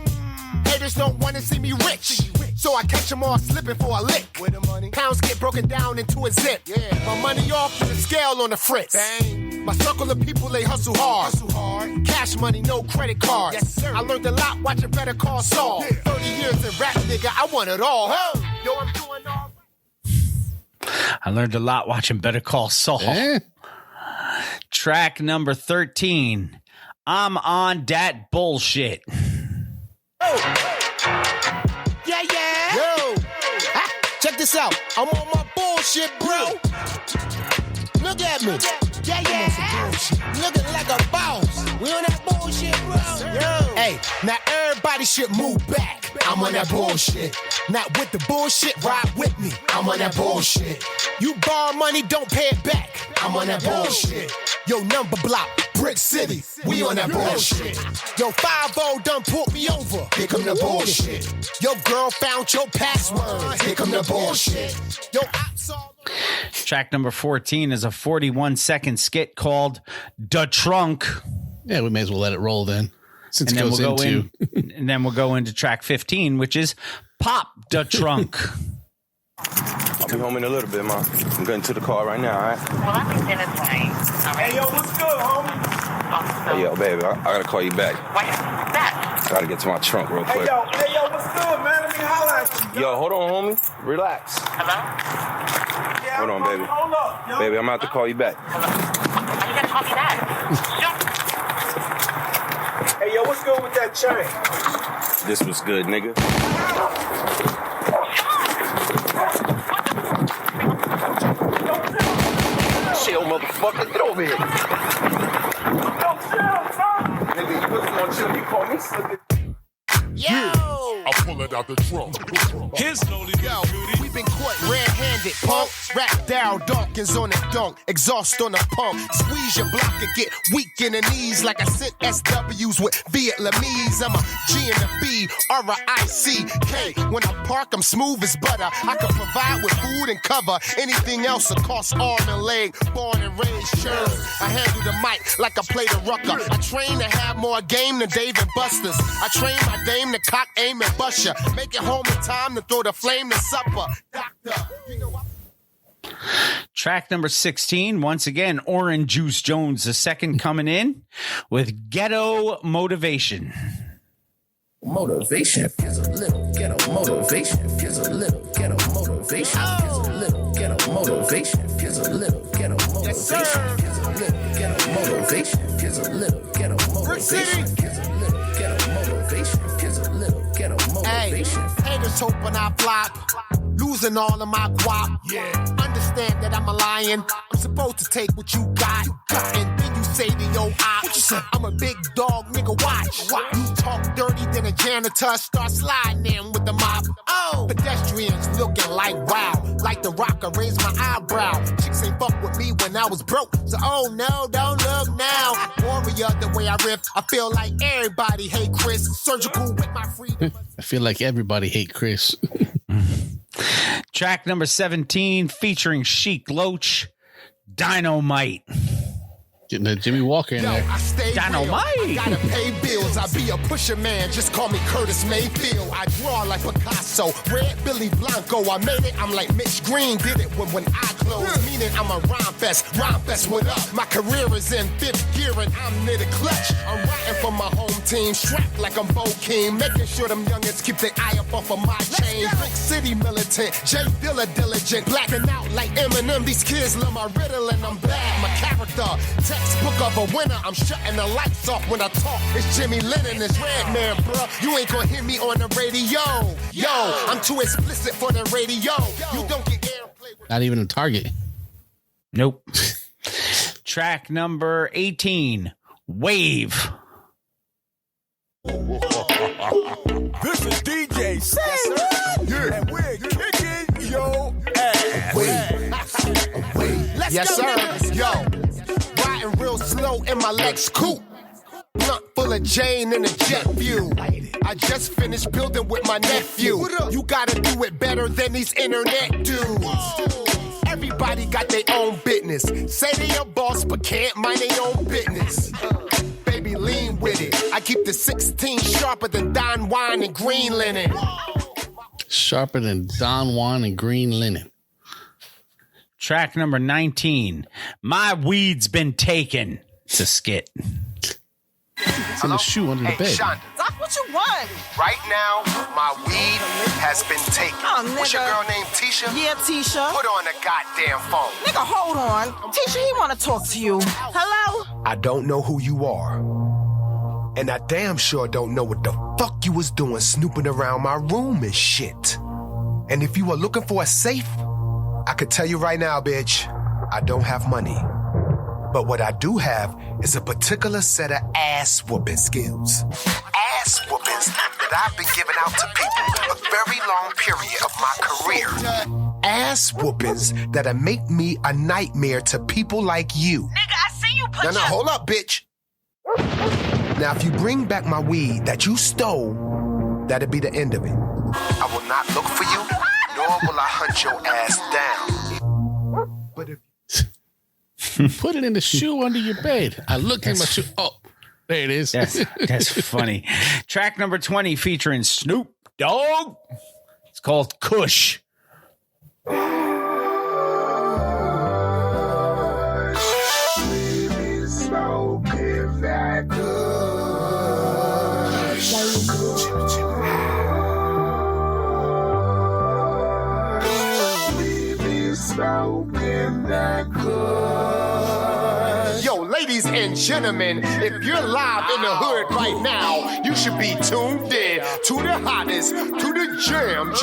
Haters don't want to see me rich, so I catch them all slipping for a lick. Pounds get broken down into a zip. My money off the scale on the fritz. My circle of people, they hustle hard. Cash money, no credit cards. I learned a lot watching Better Call Saul. 30 years in rap, nigga, I want it all. Yo, I'm doing all I learned a lot watching Better Call Saul. Track number 13. I'm on that bullshit. Yeah. Yo, check this out. I'm on my bullshit, bro. Look at me. Yeah. Looking like a boss. We on that bullshit, bro. Yo. Hey, now everybody should move back. I'm on that bullshit. Not with the bullshit, ride with me. I'm on that bullshit. You borrow money, don't pay it back. I'm on that bullshit. Yo, number block, Brick City. We on that bullshit. Yo, 5-0 done pulled me over. Here come the bullshit. Your girl found your password. Here come the bullshit. Yo, Track number 14 is a 41-second skit called "Da Trunk." Yeah, we may as well let it roll then. Since And it then goes we'll go into and then we'll go into track 15, which is "Pop Da Trunk." I'll be home in a little bit, Mom. I'm getting to the car right now, all right? Well, I think dinner's ready. All right. Hey, yo, what's good, homie? Hey, yo, baby, I gotta call you back. What's that? Gotta get to my trunk real quick. Hey, yo, what's good, man? Let me holler at you. Yo, hold on, homie. Relax. Hello? Yeah, Hold on, baby. Hold up, yo. Baby, I'm about to call you back. Are you gonna call me back? Hey, yo, what's good with that chain? This was good, nigga. Chill, motherfucker. Get over here. Nigga, you wasn't gonna chill. You call me slipping. Yo! I pull it out the trunk. Here's slowly, yo, we've been caught red-handed, punk. Rap down, Dawkins on the dunk, exhaust on the pump. Squeeze your block and get weak in the knees like I sent SWs with Vietnamese. I'm a G and a B, R-I-C-K. When I park, I'm smooth as butter. I can provide with food and cover. Anything else will cost arm and leg. Born and raised, sure. I handle the mic like I play the rucker. I train to have more game than Dave and Buster's. I train my dame to cock, aim, and bust ya. Make it home in time to throw the flame to supper. Doctor, you know what? Track number 16, once again, Orange Juice Jones II coming in with Ghetto Motivation. Motivation is a little ghetto motivation is a little ghetto motivation is a little ghetto motivation is a little ghetto motivation is a little ghetto motivation is a little ghetto motivation is a little ghetto motivation is a little ghetto motivation. Hey, haters hoping I flop, losing all of my guap. Yeah. Understand that I'm a lion. I'm supposed to take what you got. And then you say to your op, what you say? I'm a big dog, nigga, watch. You talk dirty, then a janitor start sliding in with the mop. Oh, pedestrians looking like wow. Like the Rock, I raise my eyebrow. Chicks ain't fuck with me when I was broke. So, oh no, don't look now. Warrior, the way I riff, I feel like everybody hate Chris. Surgical with my freedom. I feel like everybody hate Chris. Track number 17 featuring Chic Loach, Dynamite. Getting the Jimmy Walker in there. I stay Dynamite. real. I gotta pay bills. I be a pusher man. Just call me Curtis Mayfield. I draw like Picasso. Red Billy Blanco. I made it. I'm like Mitch Green did it when I close. Meaning I'm a rhyme fest. Rhyme fest, what up? My career is in fifth gear and I'm near the clutch. I'm riding for my home team. Strapped like I'm Bo King. Making sure them youngins keep their eye up off of my chain. Brick City militant. Jay Dilla diligent. Blacking out like Eminem. These kids love my riddle and I'm bad. My character. Textbook of a winner. I'm shutting the lights off when I talk. It's Jimmy Lennon, it's Redman, bruh. You ain't gonna hear me on the radio. Yo, I'm too explicit for the radio. You don't get airplay. Not even a target. Nope. Track number 18, Wave. This is DJ Say What? Yeah. And we're kicking your ass. Yes, sir. Yo, riding real slow in my Lex coupe. Blunt full of Jane and a jet view. I just finished building with my nephew. You gotta do it better than these internet dudes. Everybody got their own business. Say they a boss, but can't mind their own business. Baby, lean with it. I keep the 16 sharper than Don Juan and green linen. Sharper than Don Juan and green linen. Track number 19, My Weed's Been Taken. It's a skit. It's in the shoe under the bed. Shonda, Doc, what What you want? Right now, my weed has been taken. Oh, nigga. What's your girl named Tisha? Yeah, Tisha. Put on the goddamn phone. Nigga, hold on. Tisha, he want to talk to you. Hello? I don't know who you are. And I damn sure don't know what the fuck you was doing snooping around my room and shit. And if you are looking for a safe, I could tell you right now, bitch, I don't have money. But what I do have is a particular set of ass-whooping skills. Ass-whoopings that I've been giving out to people a very long period of my career. Ass-whoopings that'll make me a nightmare to people like you. Nigga, I see you put Now, hold up, bitch. Now, if you bring back my weed that you stole, that'll be the end of it. I will not look for you, nor will I hunt your ass down. But if Put it in the shoe under your bed. I looked in my shoe. Oh, there it is. That's funny. Track number 20 featuring Snoop Dogg. It's called Kush. Yo, ladies and gentlemen, if you're live in the hood right now, you should be tuned in to the hottest, to the jam.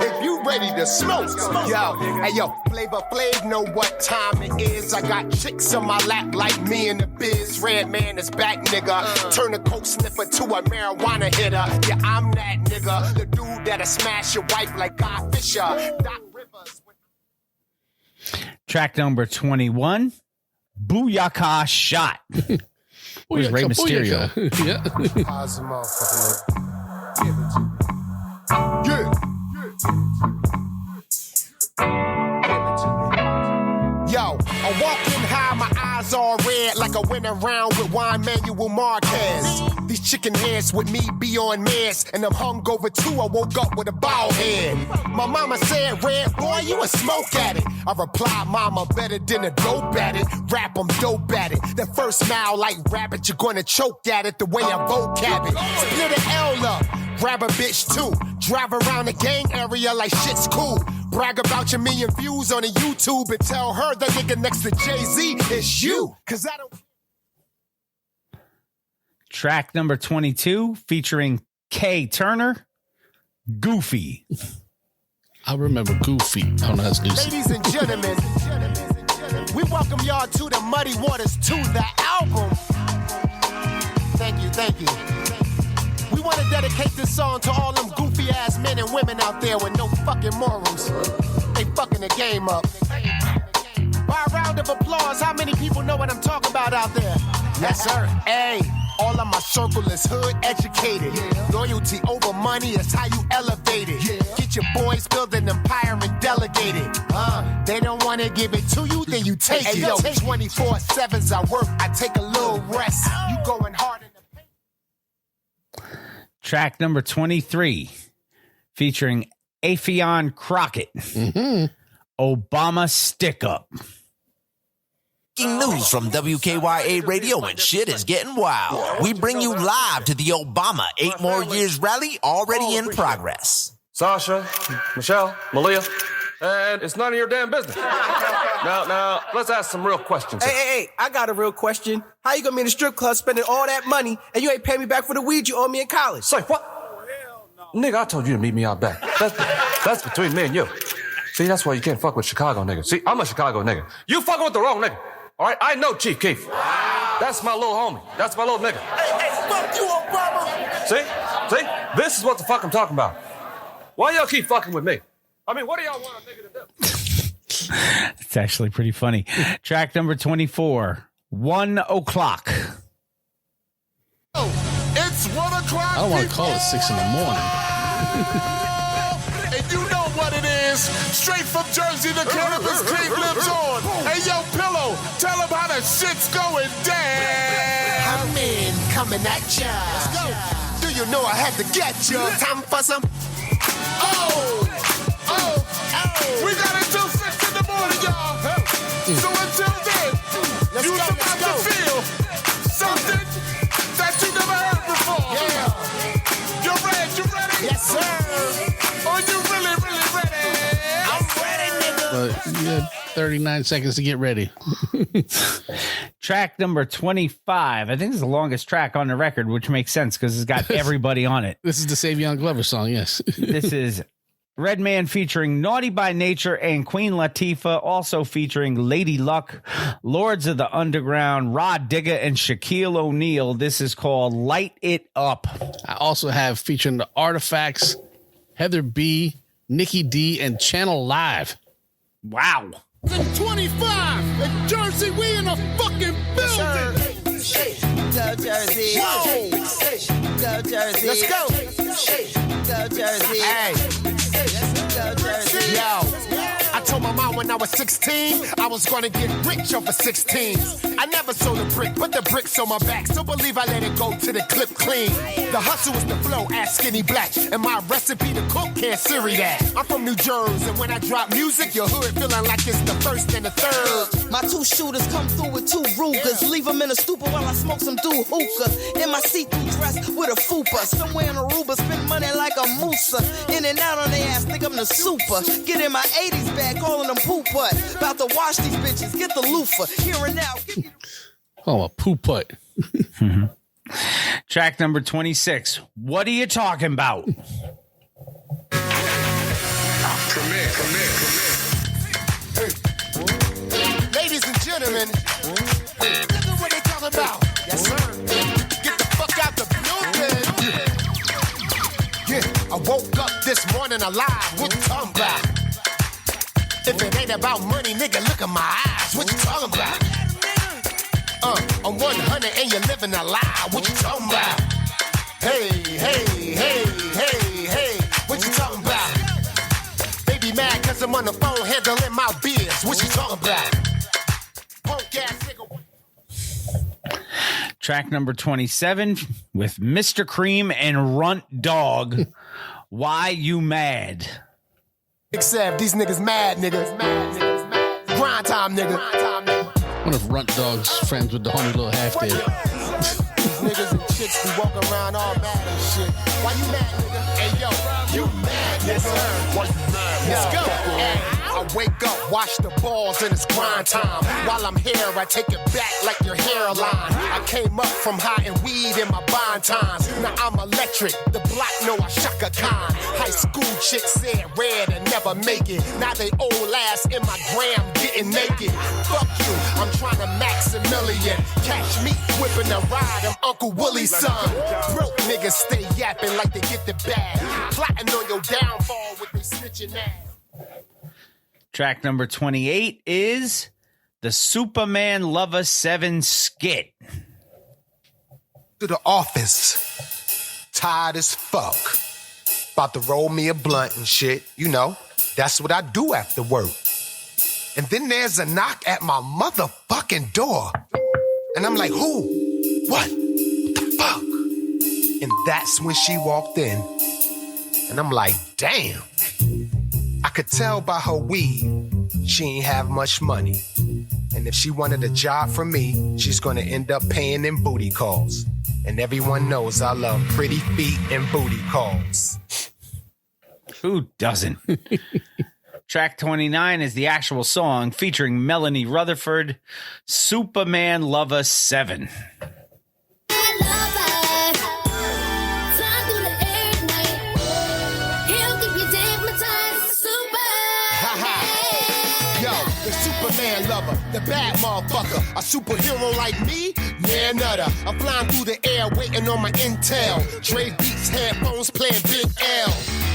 If you ready to smoke, yo, hey yo, Flavor Flav know what time it is. I got chicks on my lap like me in the biz. Redman is back, nigga. Turn a coke sniffer to a marijuana hitter. Yeah, I'm that nigga, the dude that'll smash your wife like Guy Fisher. Doc Rivers. Track number 21, Booyaka Shot. Where's Rey Mysterio? Yeah. Yo, I'm walking high, my eyes all red like I went around with Juan Manuel Marquez. These chicken heads with me be on meds, and I'm hungover too. I woke up with a bald head. My mama said, Red boy, you a smoke addict. I replied, Mama, better than a dope addict. Rap, I'm dope at it. That first smile like rabbit, you're gonna choke at it the way I vocab it. Split an L up, grab a bitch too. Drive around the gang area like shit's cool. Brag about your million views on the YouTube and tell her that nigga next to Jay-Z is you. Cause I don't. Track number 22 featuring K Turner, Goofy. I remember Goofy. Oh, no, that's new. Ladies and gentlemen, we welcome y'all to the Muddy Waters 2, the album. Thank you. We want to dedicate this song to all them goofy ass men and women out there with no fucking morals. They fucking the game up. By a round of applause, how many people know what I'm talking about out there? Yes, sir. Hey, all of my circle is hood educated. Loyalty over money is how you elevate it. Get your boys build an empire and delegate it. They don't want to give it to you, then you take it. Yo, 24/7s I work, I take a little rest. You going hard in the paint. Track number 23 featuring Affion Crockett, Obama Stick Up. News from WKYA Radio and shit is getting wild. We bring you live to the Obama 8 More Years rally already in progress. Sasha, Michelle, Malia, and it's none of your damn business. Now, let's ask some real questions. Hey, I got a real question. How you gonna be in the strip club spending all that money and you ain't pay me back for the weed you owe me in college? Say what? Nigga, I told you to meet me out back. That's between me and you. See, that's why you can't fuck with Chicago niggas. See, I'm a Chicago nigga. You fucking with the wrong nigga. All right, I know Chief Keef. Wow. That's my little homie. That's my little nigga. Hey, fuck you, Obama. See? This is what the fuck I'm talking about. Why y'all keep fucking with me? I mean, what do y'all want a nigga to do? It's actually pretty funny. Track number 24, 1 o'clock. It's 1 o'clock. I don't want to call it 6 in the morning. And you know what it is. Straight from Jersey, the cannabis king lives on. Hey, yo, Pillow, tell them how the shit's going down. I'm in, coming at ya. Let's go. Do you know I had to get you? Time for some. Oh. We got until 6 in the morning, y'all. So until then, you're about to feel something that you never heard before. Yeah. You had 39 seconds to get ready. Track number 25. I think it's the longest track on the record, which makes sense because it's got everybody on it. This is the Savion Glover song, yes. This is Redman featuring Naughty by Nature and Queen Latifah, also featuring Lady Luck, Lords of the Underground, Rod Digger, and Shaquille O'Neal. This is called Light It Up. I also have featuring the Artifacts, Heather B., Nikki D, and Channel Live. Wow. 25 in Jersey, we in a fucking building. Go Jersey. Whoa. Go Jersey. Let's go. Go Jersey. Hey. Go Jersey. Yo, I told my mom when I was 16, I was gonna get rich over 16s. I never sold a brick, but the bricks on my back. Still believe I let it go to the clip clean. The hustle is the flow, ass Skinny Black. And my recipe to cook, can't Siri that. I'm from New Jersey, and when I drop music, your hood feeling like it's the first and the third. My two shooters come through with two Rugers. Leave them in a stupor while I smoke some dude hookah. In my see-through dress with a fupa. Somewhere in Aruba, spend money like a moosa. In and out on their ass, think I'm the super. Get in my 80s bag, calling them poop putt. About to wash these bitches, get the loofah. Here and now. Oh, a poop putt. Track number 26. What are you talking about? Ladies and gentlemen, look at what they talking about. Yes, sir. Get the fuck out the building. Yeah, I woke up this morning alive. What you talking about? If it ain't about money, nigga, look at my eyes. What you talking about? I'm 100 and you're living a lie. What you talking about? Hey, hey, hey, hey, hey. What you talking about? They be mad cause I'm on the phone handling my biz. What you talking about? Punk ass nigga. Track number 27 with Mr. Cream and Runt Dog. Why You Mad? Except these niggas mad niggas. Grind time nigga. What if Runt Dog's friends with the homie Little Half Day? These niggas and chicks be walking around all mad and shit. Why you mad, nigga? Hey, yo, you mad, yes, sir. Why you mad? Let's go. Hey, I wake up, wash the balls, and it's grind time. While I'm here, I take it back like your hairline. I came up from hiding weed in my bond times. Now I'm electric. The block know I Shaka Khan. High school chicks said red and never make it. Now they old ass in my gram getting naked. Fuck you, I'm trying to max a million. Catch me whipping a ride, I'm Uncle Willie's son. Broke niggas stay yapping like they get the bag. Plotting on your downfall with they snitching ass. Track number 28 is the Superman Lover 7 skit. To the office, tired as fuck. About to roll me a blunt and shit, you know. That's what I do after work. And then there's a knock at my motherfucking door. And I'm like, who? What the fuck? And that's when she walked in. And I'm like, damn. I could tell by her weed, she ain't have much money. And if she wanted a job from me, she's gonna end up paying in booty calls. And everyone knows I love pretty feet and booty calls. Who doesn't? Track 29 is the actual song featuring Melanie Rutherford, Superman Lover 7. Superman lover, the bad motherfucker. A superhero like me? Yeah, nutter. I'm flying through the air, waiting on my intel. Dre Beats, headphones, playing Big L.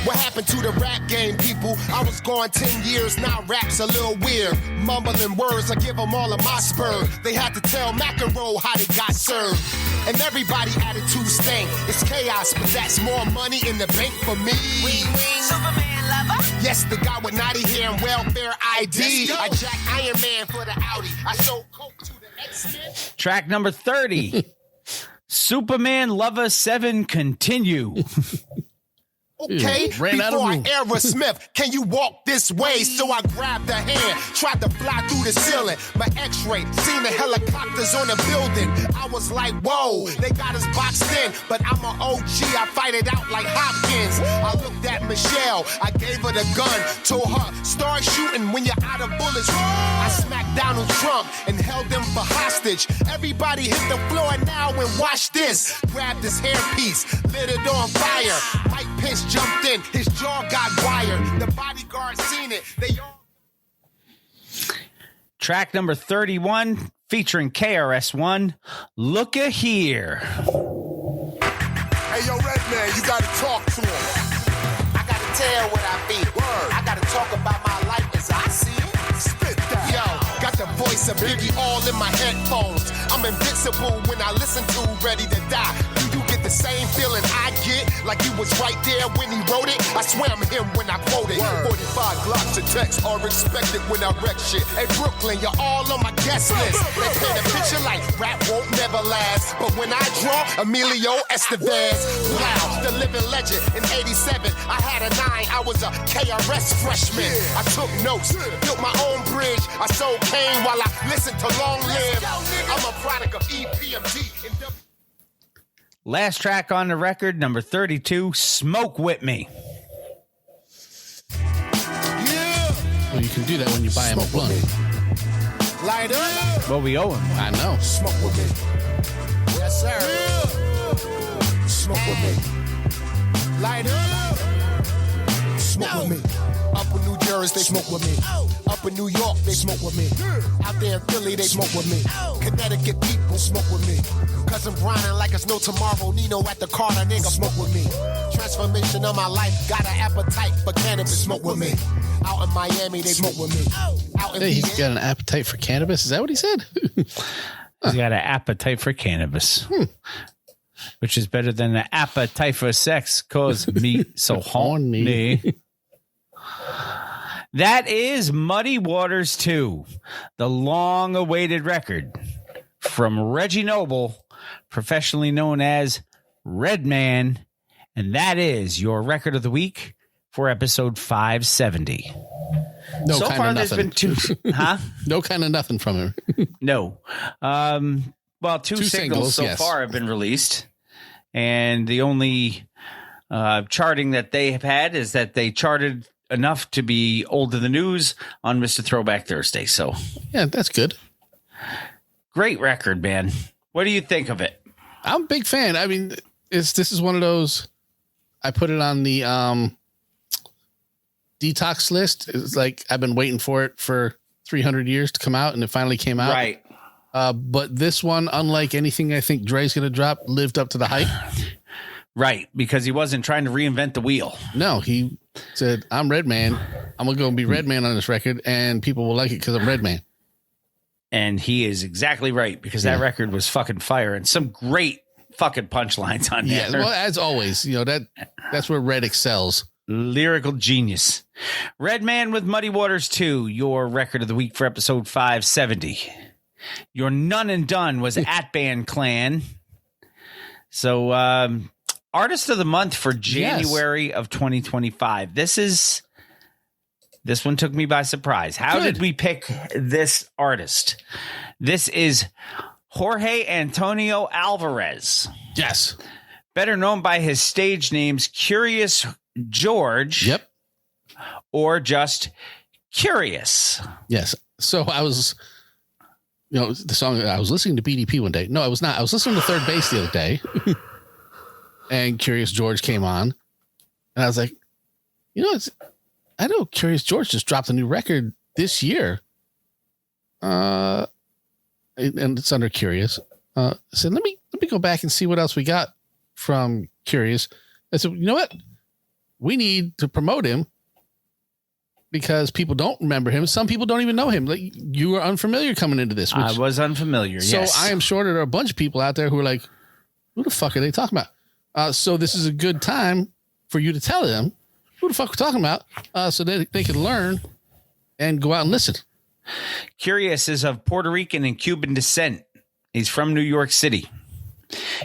What happened to the rap game, people? I was gone 10 years, now rap's a little weird. Mumbling words, I give them all of my spur. They had to tell McEnroe how they got served. And everybody attitude stank. It's chaos, but that's more money in the bank for me. Superman lover? Yes, the guy with naughty hair and welfare ID. I jack Iron Man for the Audi. I sold coke to the X-Men. Track number 30. Superman Lover 7 Continue. Okay, Ran out of before I room. Aerosmith, can you walk this way? So I grabbed the hand, tried to fly through the ceiling. My x-ray, seen the helicopters on the building. I was like, whoa, they got us boxed in. But I'm an OG, I fight it out like Hopkins. I looked at Michelle, I gave her the gun. Told her, start shooting when you're out of bullets. I smacked Donald Trump and held him for hostage. Everybody hit the floor now and watch this. Grabbed his hairpiece, lit it on fire. Mike Pence jumped in, his jaw got wired. The bodyguard seen it. They all... Track number 31, featuring KRS-One, Looka Here. Hey, yo, Redman, you gotta talk to him. I gotta tell what I feel. Word. I gotta talk about my life as I see it. Spit that. Yo, got the voice of Biggie all in my headphones. I'm invincible when I listen to Ready to Die. Do you get the same feeling I get? Like you was right there when he wrote it? I swear I'm him when I quote it. Word. 45 Glocks of text are expected when I wreck shit. Hey, Brooklyn, you're all on my guest list. They paint a picture like rap won't never last. But when I draw Emilio Estevez, wow, the living legend. In 87, I had a 9. I was a KRS freshman. I took notes, built my own bridge. I sold cane while I listened to Long Live. I'm a product of EPMD. Last track on the record, number 32, Smoke With Me. Well, you can do that when you buy him a blunt. Light up. Well, we owe him. I know. Smoke with me. Yes, sir. Smoke with me. Light up. Smoke with me. Up in New Jersey, they smoke with me. Up in New York, they smoke with me. Out there in Philly, they smoke with me. Connecticut people smoke with me. Cause I'm grinding like it's no tomorrow. Nino at the Carter, nigga, smoke with me. Transformation of my life, got an appetite for cannabis, smoke with me. Out in Miami, they smoke with me. Out in Hey, he's got an appetite for cannabis. Is that what he said? He's got an appetite for cannabis. Which is better than an appetite for sex, cause me so horny. That is Muddy Waters 2, the long-awaited record from Reggie Noble, professionally known as Redman, and that is your record of the week for episode 570. No so kind far, of there's nothing. been two, huh? No kind of nothing from him. No. Well, two singles so yes. far have been released, and the only charting that they have had is that they charted enough to be old to the news on Mr. Throwback Thursday. So yeah, that's good. Great record, man. What do you think of it? I'm a big fan. I mean, this is one of those. I put it on the detox list. It's like I've been waiting for it for 300 years to come out, and it finally came out. Right. But this one, unlike anything I think Dre's going to drop, lived up to the hype. Right, because he wasn't trying to reinvent the wheel. No, he said, I'm Redman. I'm going to go and be Redman on this record, and people will like it because I'm Redman. And he is exactly right, because that record was fucking fire, and some great fucking punchlines on there. Yeah, well, as always, you know, that's where Red excels. Lyrical genius. Redman with Muddy Waters 2, your record of the week for episode 570. Your None and Done was at Band Clan. So, Artist of the Month for January of 2025. This one took me by surprise. How did we pick this artist? This is Jorge Antonio Alvarez. Yes. Better known by his stage names Curious George. Yep. Or just Curious. Yes. So I was, you know, the song, I was listening to BDP one day. No, I was not. I was listening to Third Base the other day. And Curious George came on. And I was like, you know, I know Curious George just dropped a new record this year. And it's under Curious. I said, let me go back and see what else we got from Curious. I said, you know what? We need to promote him because people don't remember him. Some people don't even know him. Like, you were unfamiliar coming into this. I was unfamiliar. So yes. I am sure there are a bunch of people out there who are like, who the fuck are they talking about? So this is a good time for you to tell them who the fuck we're talking about, so that they can learn and go out and listen. Curious is of Puerto Rican and Cuban descent. He's from New York City.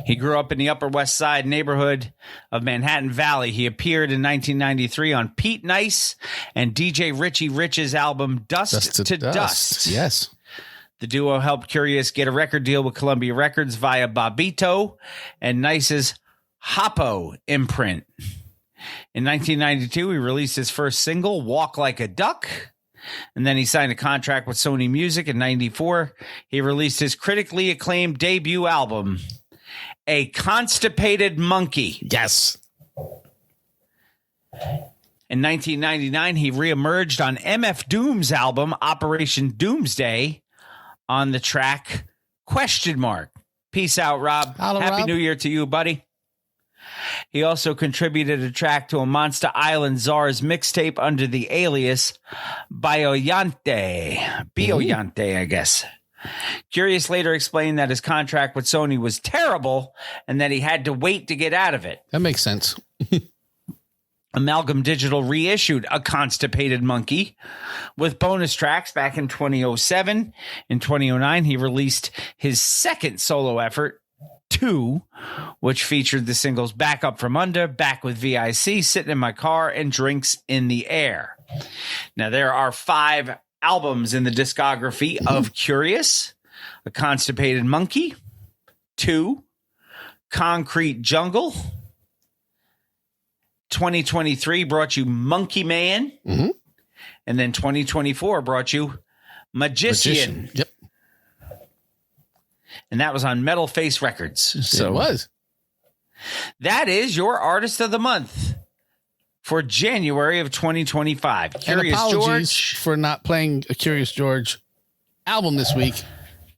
He grew up in the Upper West Side neighborhood of Manhattan Valley. He appeared in 1993 on Pete Nice and DJ Richie Rich's album Dust to Dust. Yes. The duo helped Curious get a record deal with Columbia Records via Bobito and Nice's Hoppo imprint. In 1992, he released his first single, Walk Like a Duck. And then he signed a contract with Sony Music. In 94, he released his critically acclaimed debut album, A Constipated Monkey. Yes. In 1999, he reemerged on MF Doom's album, Operation Doomsday, on the track Question Mark. Peace out, Rob. Hello, Happy Rob. New Year to you, buddy. He also contributed a track to a Monster Island Czars mixtape under the alias Bioyante, I guess. Curious later explained that his contract with Sony was terrible and that he had to wait to get out of it. That makes sense. Amalgam Digital reissued A Constipated Monkey with bonus tracks back in 2007. In 2009, he released his second solo effort, 2, which featured the singles Back Up From Under, Back with VIC, Sitting in My Car, and Drinks in the Air. Now, there are 5 albums in the discography of Curious: A Constipated Monkey, 2, Concrete Jungle. 2023 brought you Monkey Man. And then 2024 brought you Magician. Yep. And that was on Metal Face Records. So it was. That is your Artist of the Month for January of 2025. Curious and apologies George for not playing a Curious George album this week.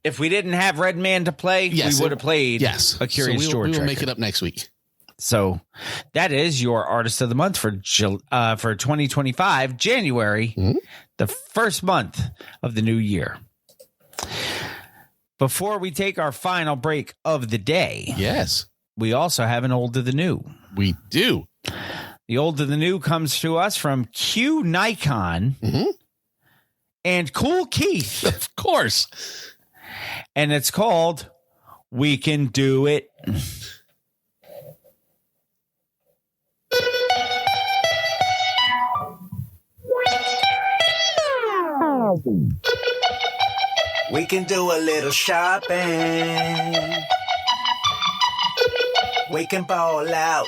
If we didn't have Redman to play, we would have played a Curious George. We will record. make it up next week. So that is your Artist of the Month for 2025, January, the first month of the new year. Before we take our final break of the day, yes, we also have an old to the new. We do. The old to the new comes to us from Q Nikon and Cool Keith. Of course. And it's called We Can Do It. We can do a little shopping. We can ball out.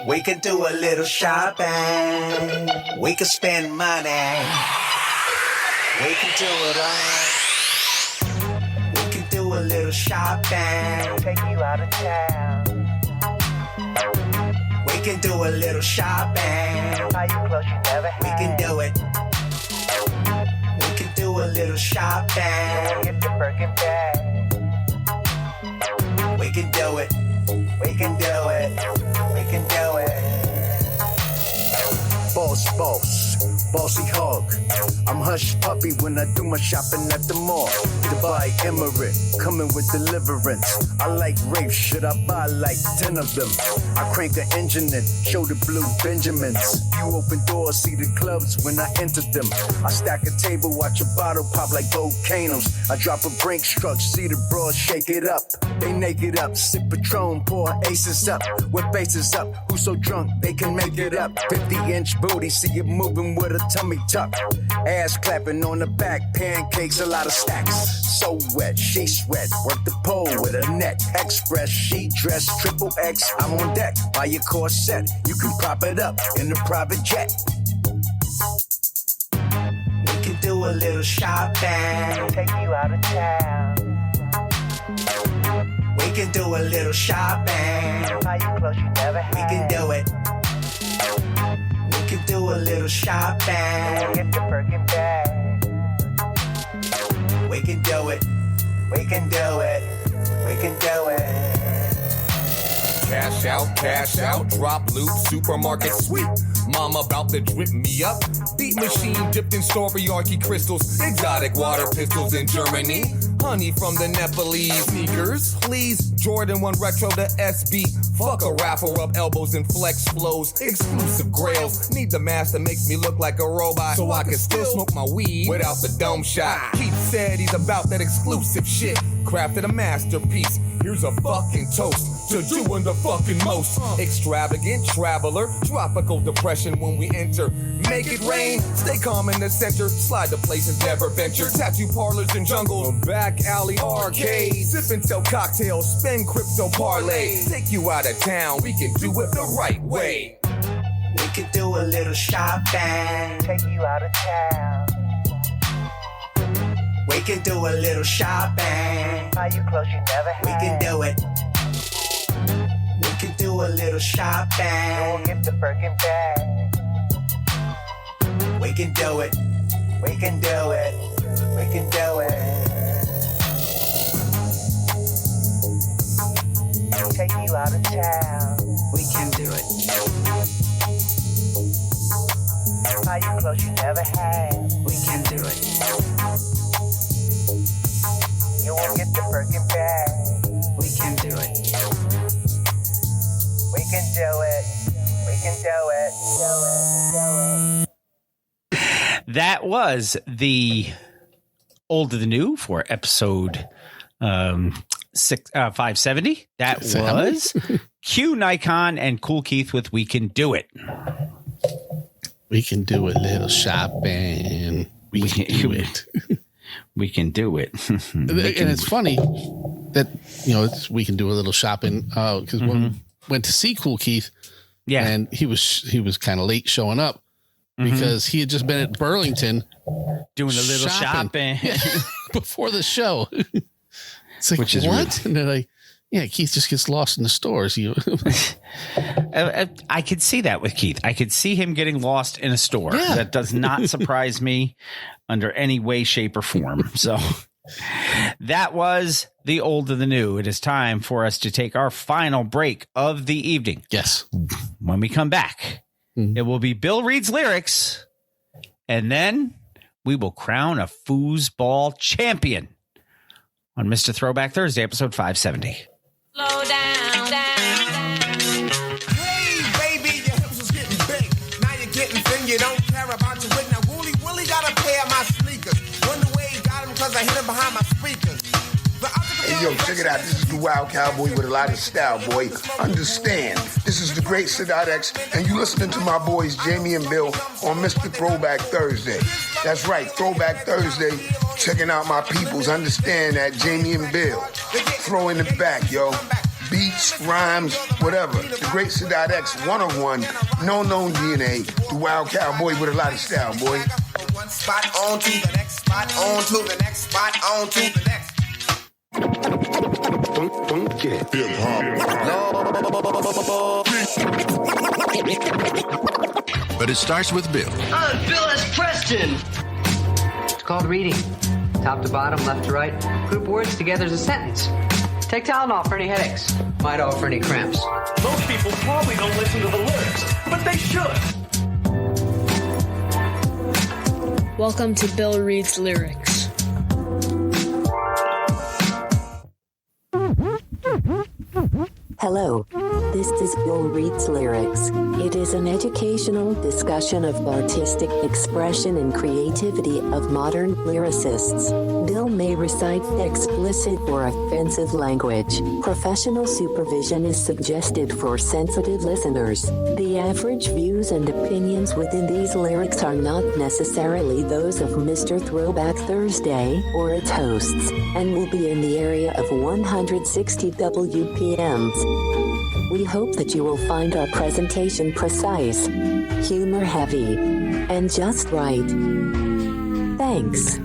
We can do a little shopping. We can spend money. We can do it all. We can do a little shopping. Take you out of town. We can do a little shopping. Buy you clothes you never had. We can do it. We can do a little shopping. Get the Birkin bag. We can do it. We can do it. We can do it. Boss, bossy hog. I'm hush puppy when I do my shopping at the mall. Dubai Emirate, coming with deliverance. I like rape, should I buy like 10 of them? I crank an engine in, show the blue Benjamins. You open doors, see the clubs when I enter them. I stack a table, watch a bottle pop like volcanoes. I drop a Brinks truck, see the bros shake it up. They naked up, sip Patron, pour aces up. With faces up, who's so drunk they can make it up. 50-inch booty, see it moving with a tummy tuck. Ass clapping on the back, pancakes, a lot of stacks. So wet, she sweat, work the pole with a net. Express, she dress, triple X, I'm on deck. Buy your corset, you can prop it up in a private jet. We can do a little shopping. Take you out of town. We can do a little shopping. Buy you clothes you never had. We can do it. We can do a little shopping. Get the Birkin bag. We can do it. We can do it. We can do it. Cash out, drop loot, supermarket sweep. Mama about to drip me up. Beat machine dipped in Storiarchy crystals. Exotic water pistols in Germany. Honey from the Nepalese. Sneakers, please. Jordan 1 retro to SB. Fuck a raffle, rub elbows and flex flows. Exclusive grails. Need the mask that makes me look like a robot. So I can still smoke my weed without the dome shot. Keith said he's about that exclusive shit. crafted a masterpiece. Here's a fucking toast to doing the fucking most. Extravagant traveler, tropical depression when we enter. Make it rain, stay calm in the center. Slide to places never venture. Tattoo parlors and jungles, back alley arcades. Sip and sell cocktails, spend crypto parlays. Take you out of town, we can do it the right way. We can do a little shopping. Take you out of town. We can do a little shopping. Buy you clothes you never had. We can do it. We can do a little shopping. We'll get the Birkin bag. We can do it. We can do it. We can do it. Take you out of town. We can do it. Buy you clothes you never had. We can do it. You won't get the Birkin bag. We can do it. We can do it. We can do it. That was the old of the new for episode 570. That was Q Nikon and Cool Keith with We Can Do It. We can do a little shopping. We can do it. We can do it. And it's funny that, we can do a little shopping because when we went to see Cool Keith, and he was kind of late showing up because he had just been at Burlington doing a little shopping. Before the show. It's like, which is what? rude. And they're like, yeah, Keith just gets lost in the stores. I could see that with Keith. I could see him getting lost in a store. Yeah. That does not surprise me under any way, shape, or form. So that was the old of the new. It is time for us to take our final break of the evening. Yes. When we come back, it will be Bill Reed's lyrics, and then we will crown a foosball champion on Mr. Throwback Thursday, episode 570. Slow down. Hey, baby, your hips is getting big. Now you're getting thin, you don't care about your wig. Now, Willie got a pair of my sneakers. Wonder where he got them because I hit him behind my speakers. Hey, yo, check it out. This is the Wild Cowboy with a lot of style, boy. Understand, this is the great Sadat X, and you listening to my boys Jamie and Bill on Mr. Throwback Thursday. That's right, Throwback Thursday. Checking out my peoples. Understand that, Jamie and Bill. Throw in the back, yo. Beats, rhymes, whatever. The great Sadat X, 101, no known DNA. The Wild Cowboy with a lot of style, boy. One spot on to the next spot, on to the next spot, on to the next. Don't get But it starts with Bill. I'm Bill S. Preston. It's called reading. Top to bottom, left to right. Group words together as a sentence. Take Tylenol for any headaches. Midol for any cramps. Most people probably don't listen to the lyrics, but they should. Welcome to Bill Reed's Lyrics. Hello, this is Bill Reed's Lyrics. It is an educational discussion of artistic expression and creativity of modern lyricists. Bill may recite explicit or offensive language. Professional supervision is suggested for sensitive listeners. The average views and opinions within these lyrics are not necessarily those of Mr. Throwback Thursday or its hosts, and will be in the area of 160 WPMs. We hope that you will find our presentation precise, humor heavy, and just right. Thanks.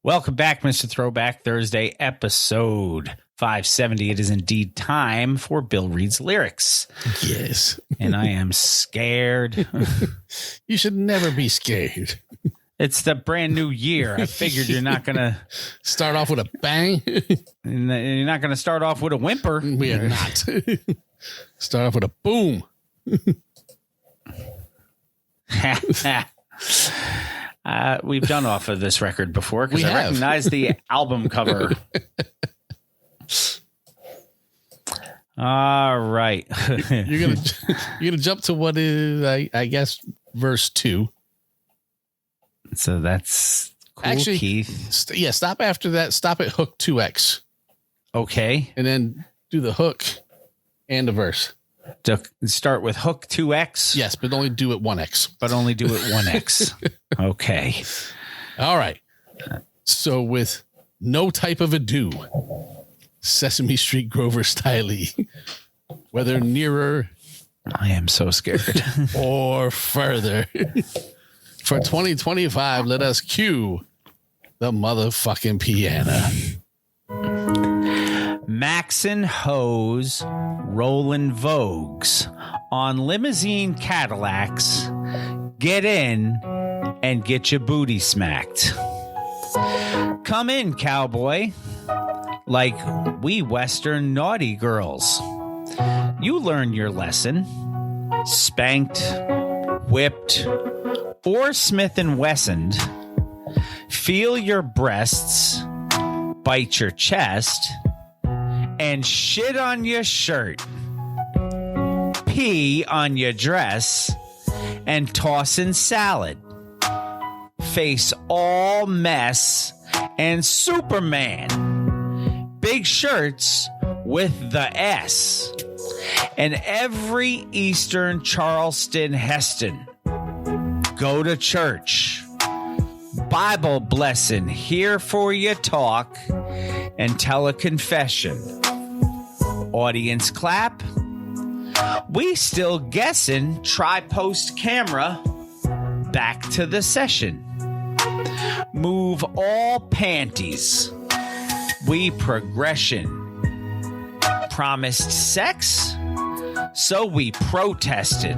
Welcome back, Mr. Throwback Thursday, episode 570. It is indeed time for Bill Reed's lyrics. Yes. And I am scared. You should never be scared. It's the brand new year. I figured you're not going to start off with a bang. You're not going to start off with a whimper. We are not. Start off with a boom. We've done off of this record before because We I have. recognize the album cover. All right. You're gonna jump to what is I guess verse 2. So that's Actually, Keith. Stop after that. Stop at hook 2X. Okay. And then do the hook and the verse. To start with hook 2X? Yes, but only do it 1X. But only do it 1X. Okay. All right. So with no type of ado, Sesame Street Grover Stiley, whether nearer, I am so scared, or further, for 2025, let us cue the motherfucking piano. Maxon Hose, Rollin' Vogues on limousine Cadillacs. Get in and get your booty smacked. Come in, cowboy, like we Western naughty girls. You learn your lesson. Spanked, whipped, or Smith & Wessoned. Feel your breasts, bite your chest, and shit on your shirt. Pee on your dress, and toss in salad. Face all mess and Superman. Big shirts with the S. And every Eastern Charleston Heston. Go to church. Bible blessing here for your talk and tell a confession. Audience clap. We still guessing. Try post camera. Back to the session. Move all panties. We progression. Promised sex, so we protested.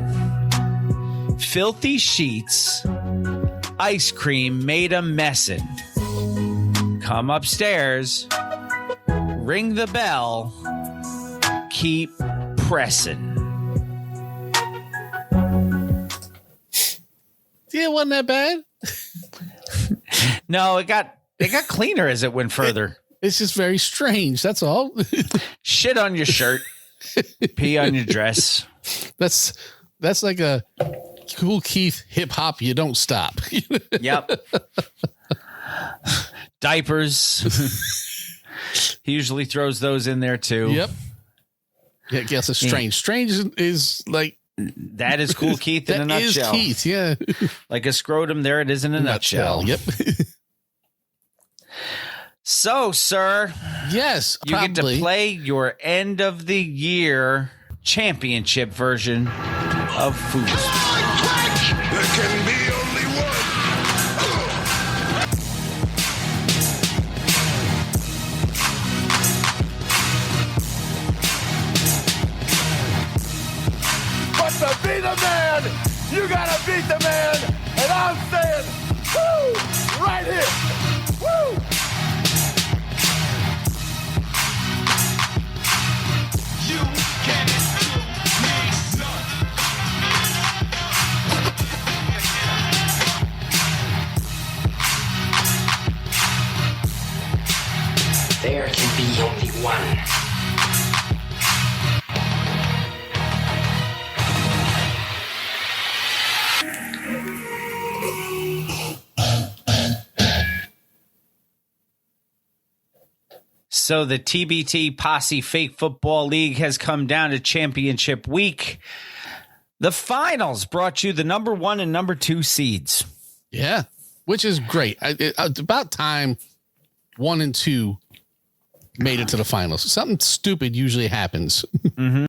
Filthy sheets. Ice cream made a messin'. Come upstairs. Ring the bell. Keep pressing. Yeah, it wasn't that bad. No, it got cleaner as it went further. It's just very strange. That's all. Shit on your shirt. Pee on your dress. That's like a Cool Keith hip hop. You don't stop. Yep. Diapers. He usually throws those in there too. Yep. Yeah, I guess it's strange. Strange is like that is Cool Keith in a nutshell. That is Keith, yeah. Like a scrotum, there it is in a nutshell. Yep. So, sir, yes, you get to play your end of the year championship version of Foos. There can be only one. But to be the man, you gotta beat the man. And I'm saying, woo, right here. Woo. You can't make none. There can be only one. So the TBT Posse Fake Football League has come down to championship week. The finals brought you the number 1 and number 2 seeds. Yeah, which is great. It's about time 1 and 2 made it to the finals. Something stupid usually happens. Mm-hmm.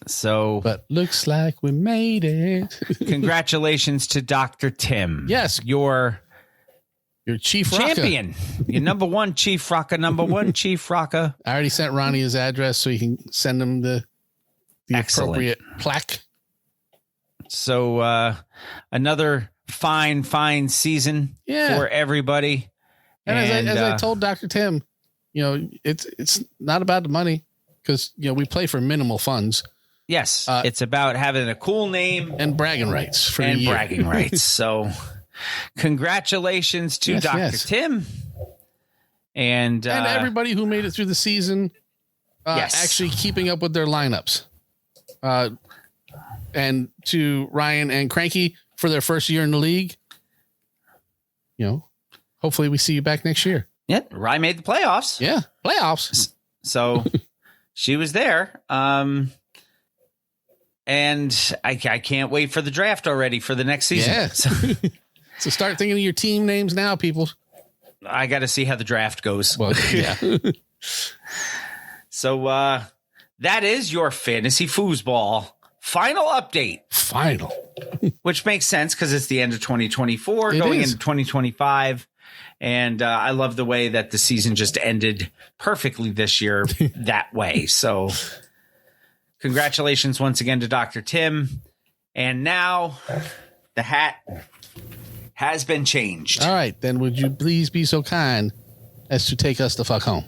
So, but looks like we made it. Congratulations to Dr. Tim. Yes, your chief champion. Your number 1 Chief Rocka, number 1 Chief Rocka. I already sent Ronnie his address so he can send him the appropriate plaque. So another fine season for everybody. And as I told Dr. Tim, it's not about the money because we play for minimal funds. Yes, it's about having a cool name and bragging rights for and the year. bragging rights. So, congratulations to Dr. Tim and everybody who made it through the season. Actually keeping up with their lineups. And to Ryan and Cranky for their first year in the league. hopefully we see you back next year. Yeah, Rye made the playoffs. Yeah, playoffs. So she was there. And I can't wait for the draft already for the next season. Yeah. So start thinking of your team names now, people. I got to see how the draft goes. Well, yeah. So that is your fantasy foosball final update. Final. Which makes sense because it's the end of 2024 It going is. into 2025. And I love the way that the season just ended perfectly this year that way. So congratulations once again to Dr. Tim. And now the hat has been changed. All right, then would you please be so kind as to take us the fuck home?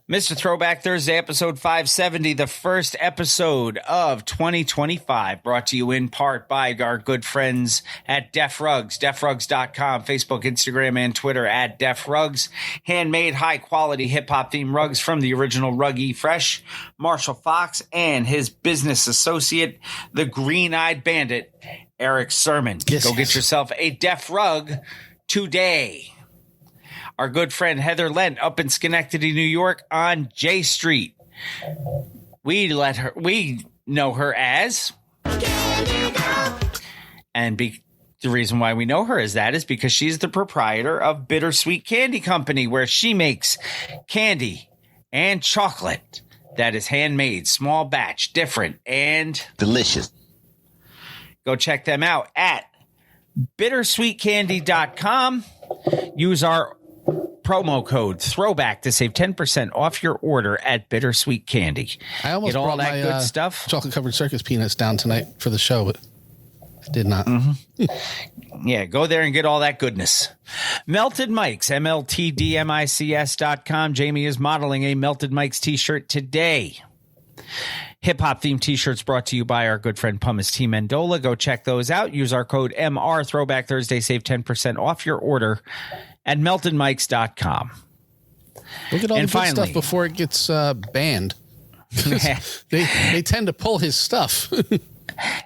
Mr. Throwback Thursday, episode 570, the first episode of 2025, brought to you in part by our good friends at Def Rugs, defrugs.com, Facebook, Instagram, and Twitter at Def Rugs. Handmade, high-quality hip-hop themed rugs from the original Ruggy Fresh, Marshall Fox, and his business associate, the Green-Eyed Bandit, Eric Sermon. Go get yourself a Def Rug today. Our good friend Heather Lent up in Schenectady, New York on J Street. We know her as, and the reason why we know her as that is because she's the proprietor of Bittersweet Candy Company, where she makes candy and chocolate that is handmade, small batch, different, and delicious. Go check them out at bittersweetcandy.com. Use our promo code Throwback to save 10% off your order at Bittersweet Candy. I almost Get all brought that my good stuff. chocolate covered circus peanuts down tonight for the show, but did not. Yeah, go there and get all that goodness. Melted Mike's, MLTDMICS.com. Jamie is modeling a Melted Mike's t-shirt today. Hip-hop themed t-shirts brought to you by our good friend Pumice T. Mendola. Go check those out. Use our code MR Throwback Thursday. Save 10% off your order at meltedmikes.com. Look at all And the good finally- stuff before it gets banned. they tend to pull his stuff.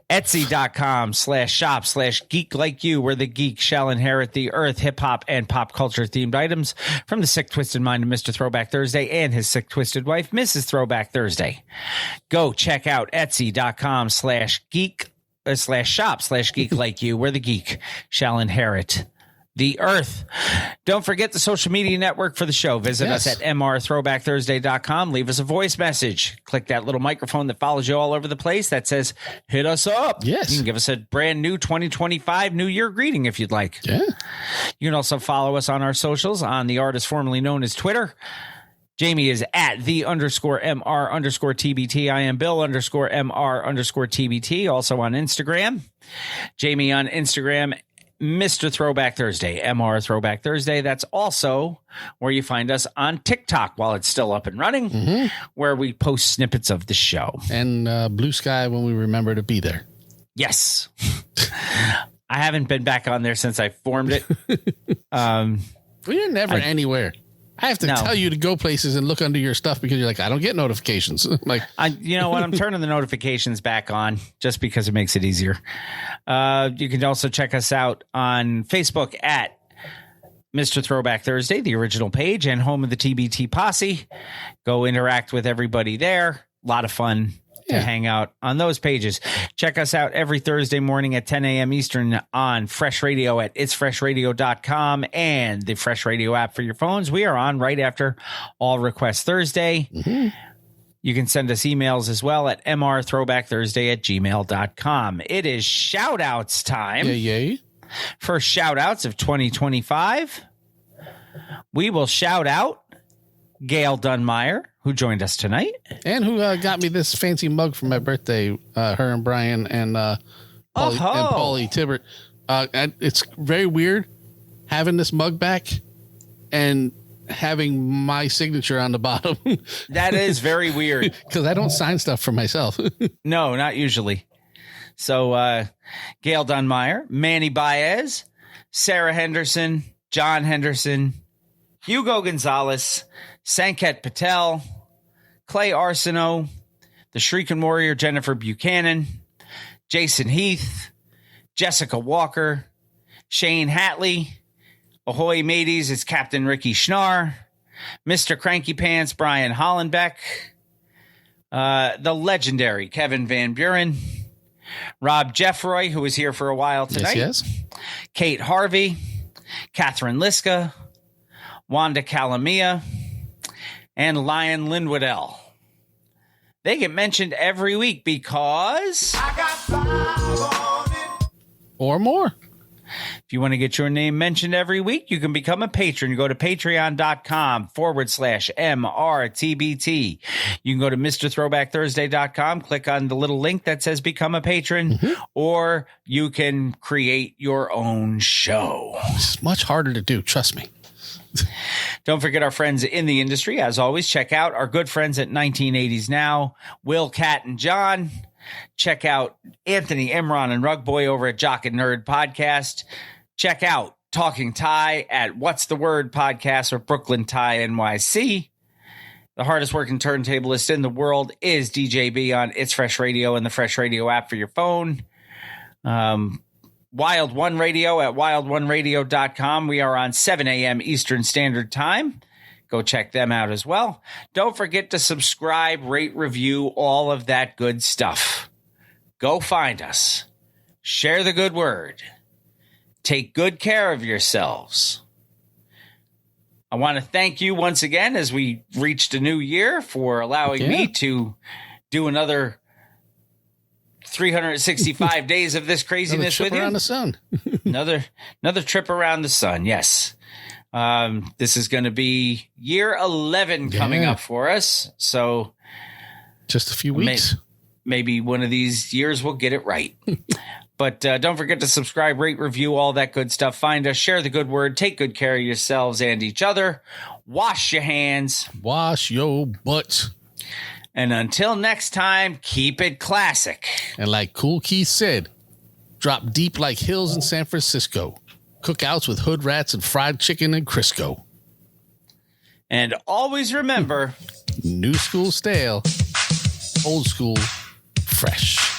Etsy.com/shop/geek like you, where the geek shall inherit the earth. Hip hop and pop culture themed items from the sick, twisted mind of Mr. Throwback Thursday and his sick, twisted wife, Mrs. Throwback Thursday. Go check out Etsy.com/geek/shop/geek like you, where the geek shall inherit the earth. Don't forget the social media network for the show. Visit us at mrthrowbackthursday.com. Leave us a voice message. Click that little microphone that follows you all over the place that says, hit us up. Yes. You can give us a brand new 2025 New Year greeting if you'd like. Yeah. You can also follow us on our socials on the artist formerly known as Twitter. Jamie is at _MR_TBT. I am Bill _MR_TBT. Also on Instagram. Jamie on Instagram, Mr. Throwback Thursday, MR Throwback Thursday. That's also where you find us on TikTok while it's still up and running, where we post snippets of the show. And Blue Sky when we remember to be there. Yes. I haven't been back on there since I formed it. We're never anywhere. I have to tell you to go places and look under your stuff because you're like, I don't get notifications. You know what? I'm turning the notifications back on just because it makes it easier. You can also check us out on Facebook at Mr. Throwback Thursday, the original page, and home of the TBT Posse. Go interact with everybody there. A lot of fun to hang out on those pages. Check us out every Thursday morning at 10 a.m. Eastern on Fresh Radio at itsfreshradio.com and the Fresh Radio app for your phones. We are on right after All Request Thursday. You can send us emails as well at mrthrowbackthursday@gmail.com. It is shout-outs time. Yay. For shout-outs of 2025, we will shout out Gail Dunmeyer, who joined us tonight. And who got me this fancy mug for my birthday, her and Brian and Paulie Tibbert. And it's very weird having this mug back and having my signature on the bottom. That is very weird. Because I don't sign stuff for myself. No, not usually. So Gail Dunmeyer, Manny Baez, Sarah Henderson, John Henderson, Hugo Gonzalez, Sanket Patel, Clay Arsenault, the Shrieking Warrior Jennifer Buchanan, Jason Heath, Jessica Walker, Shane Hatley, Ahoy mateys, it's Captain Ricky Schnarr, Mr. Cranky Pants, Brian Hollenbeck, the legendary Kevin Van Buren, Rob Jeffroy, who was here for a while tonight. Yes. Kate Harvey, Catherine Liska, Wanda Calamia, and Lion Lindwoodell. They get mentioned every week because... I got 5 on it. Or more. If you want to get your name mentioned every week, you can become a patron. Go to patreon.com/MRTBT. You can go to MrThrowbackThursday.com, click on the little link that says become a patron, or you can create your own show. It's much harder to do, trust me. Don't forget our friends in the industry. As always, check out our good friends at 1980s Now, Will, Cat, and John. Check out Anthony, Imran, and Rug Boy over at Jock and Nerd Podcast. Check out Talking Thai at What's the Word Podcast or Brooklyn Thai NYC. The hardest working turntablist in the world is DJ B on It's Fresh Radio and the Fresh Radio app for your phone. Wild One Radio at wildoneradio.com. We are on 7 a.m. Eastern Standard Time. Go check them out as well. Don't forget to subscribe, rate, review, all of that good stuff. Go find us. Share the good word. Take good care of yourselves. I want to thank you once again as we reached a new year for allowing me to do another 365 days of this craziness with you. Around the sun. another trip around the sun. Yes. This is going to be year 11 coming up for us. So just a few weeks. Maybe one of these years we'll get it right. But don't forget to subscribe, rate, review, all that good stuff. Find us, share the good word, take good care of yourselves and each other. Wash your hands. Wash your butts. And until next time, keep it classic. And like Cool Keith said, drop deep like hills in San Francisco. Cookouts with hood rats and fried chicken and Crisco. And always remember, new school stale, old school fresh.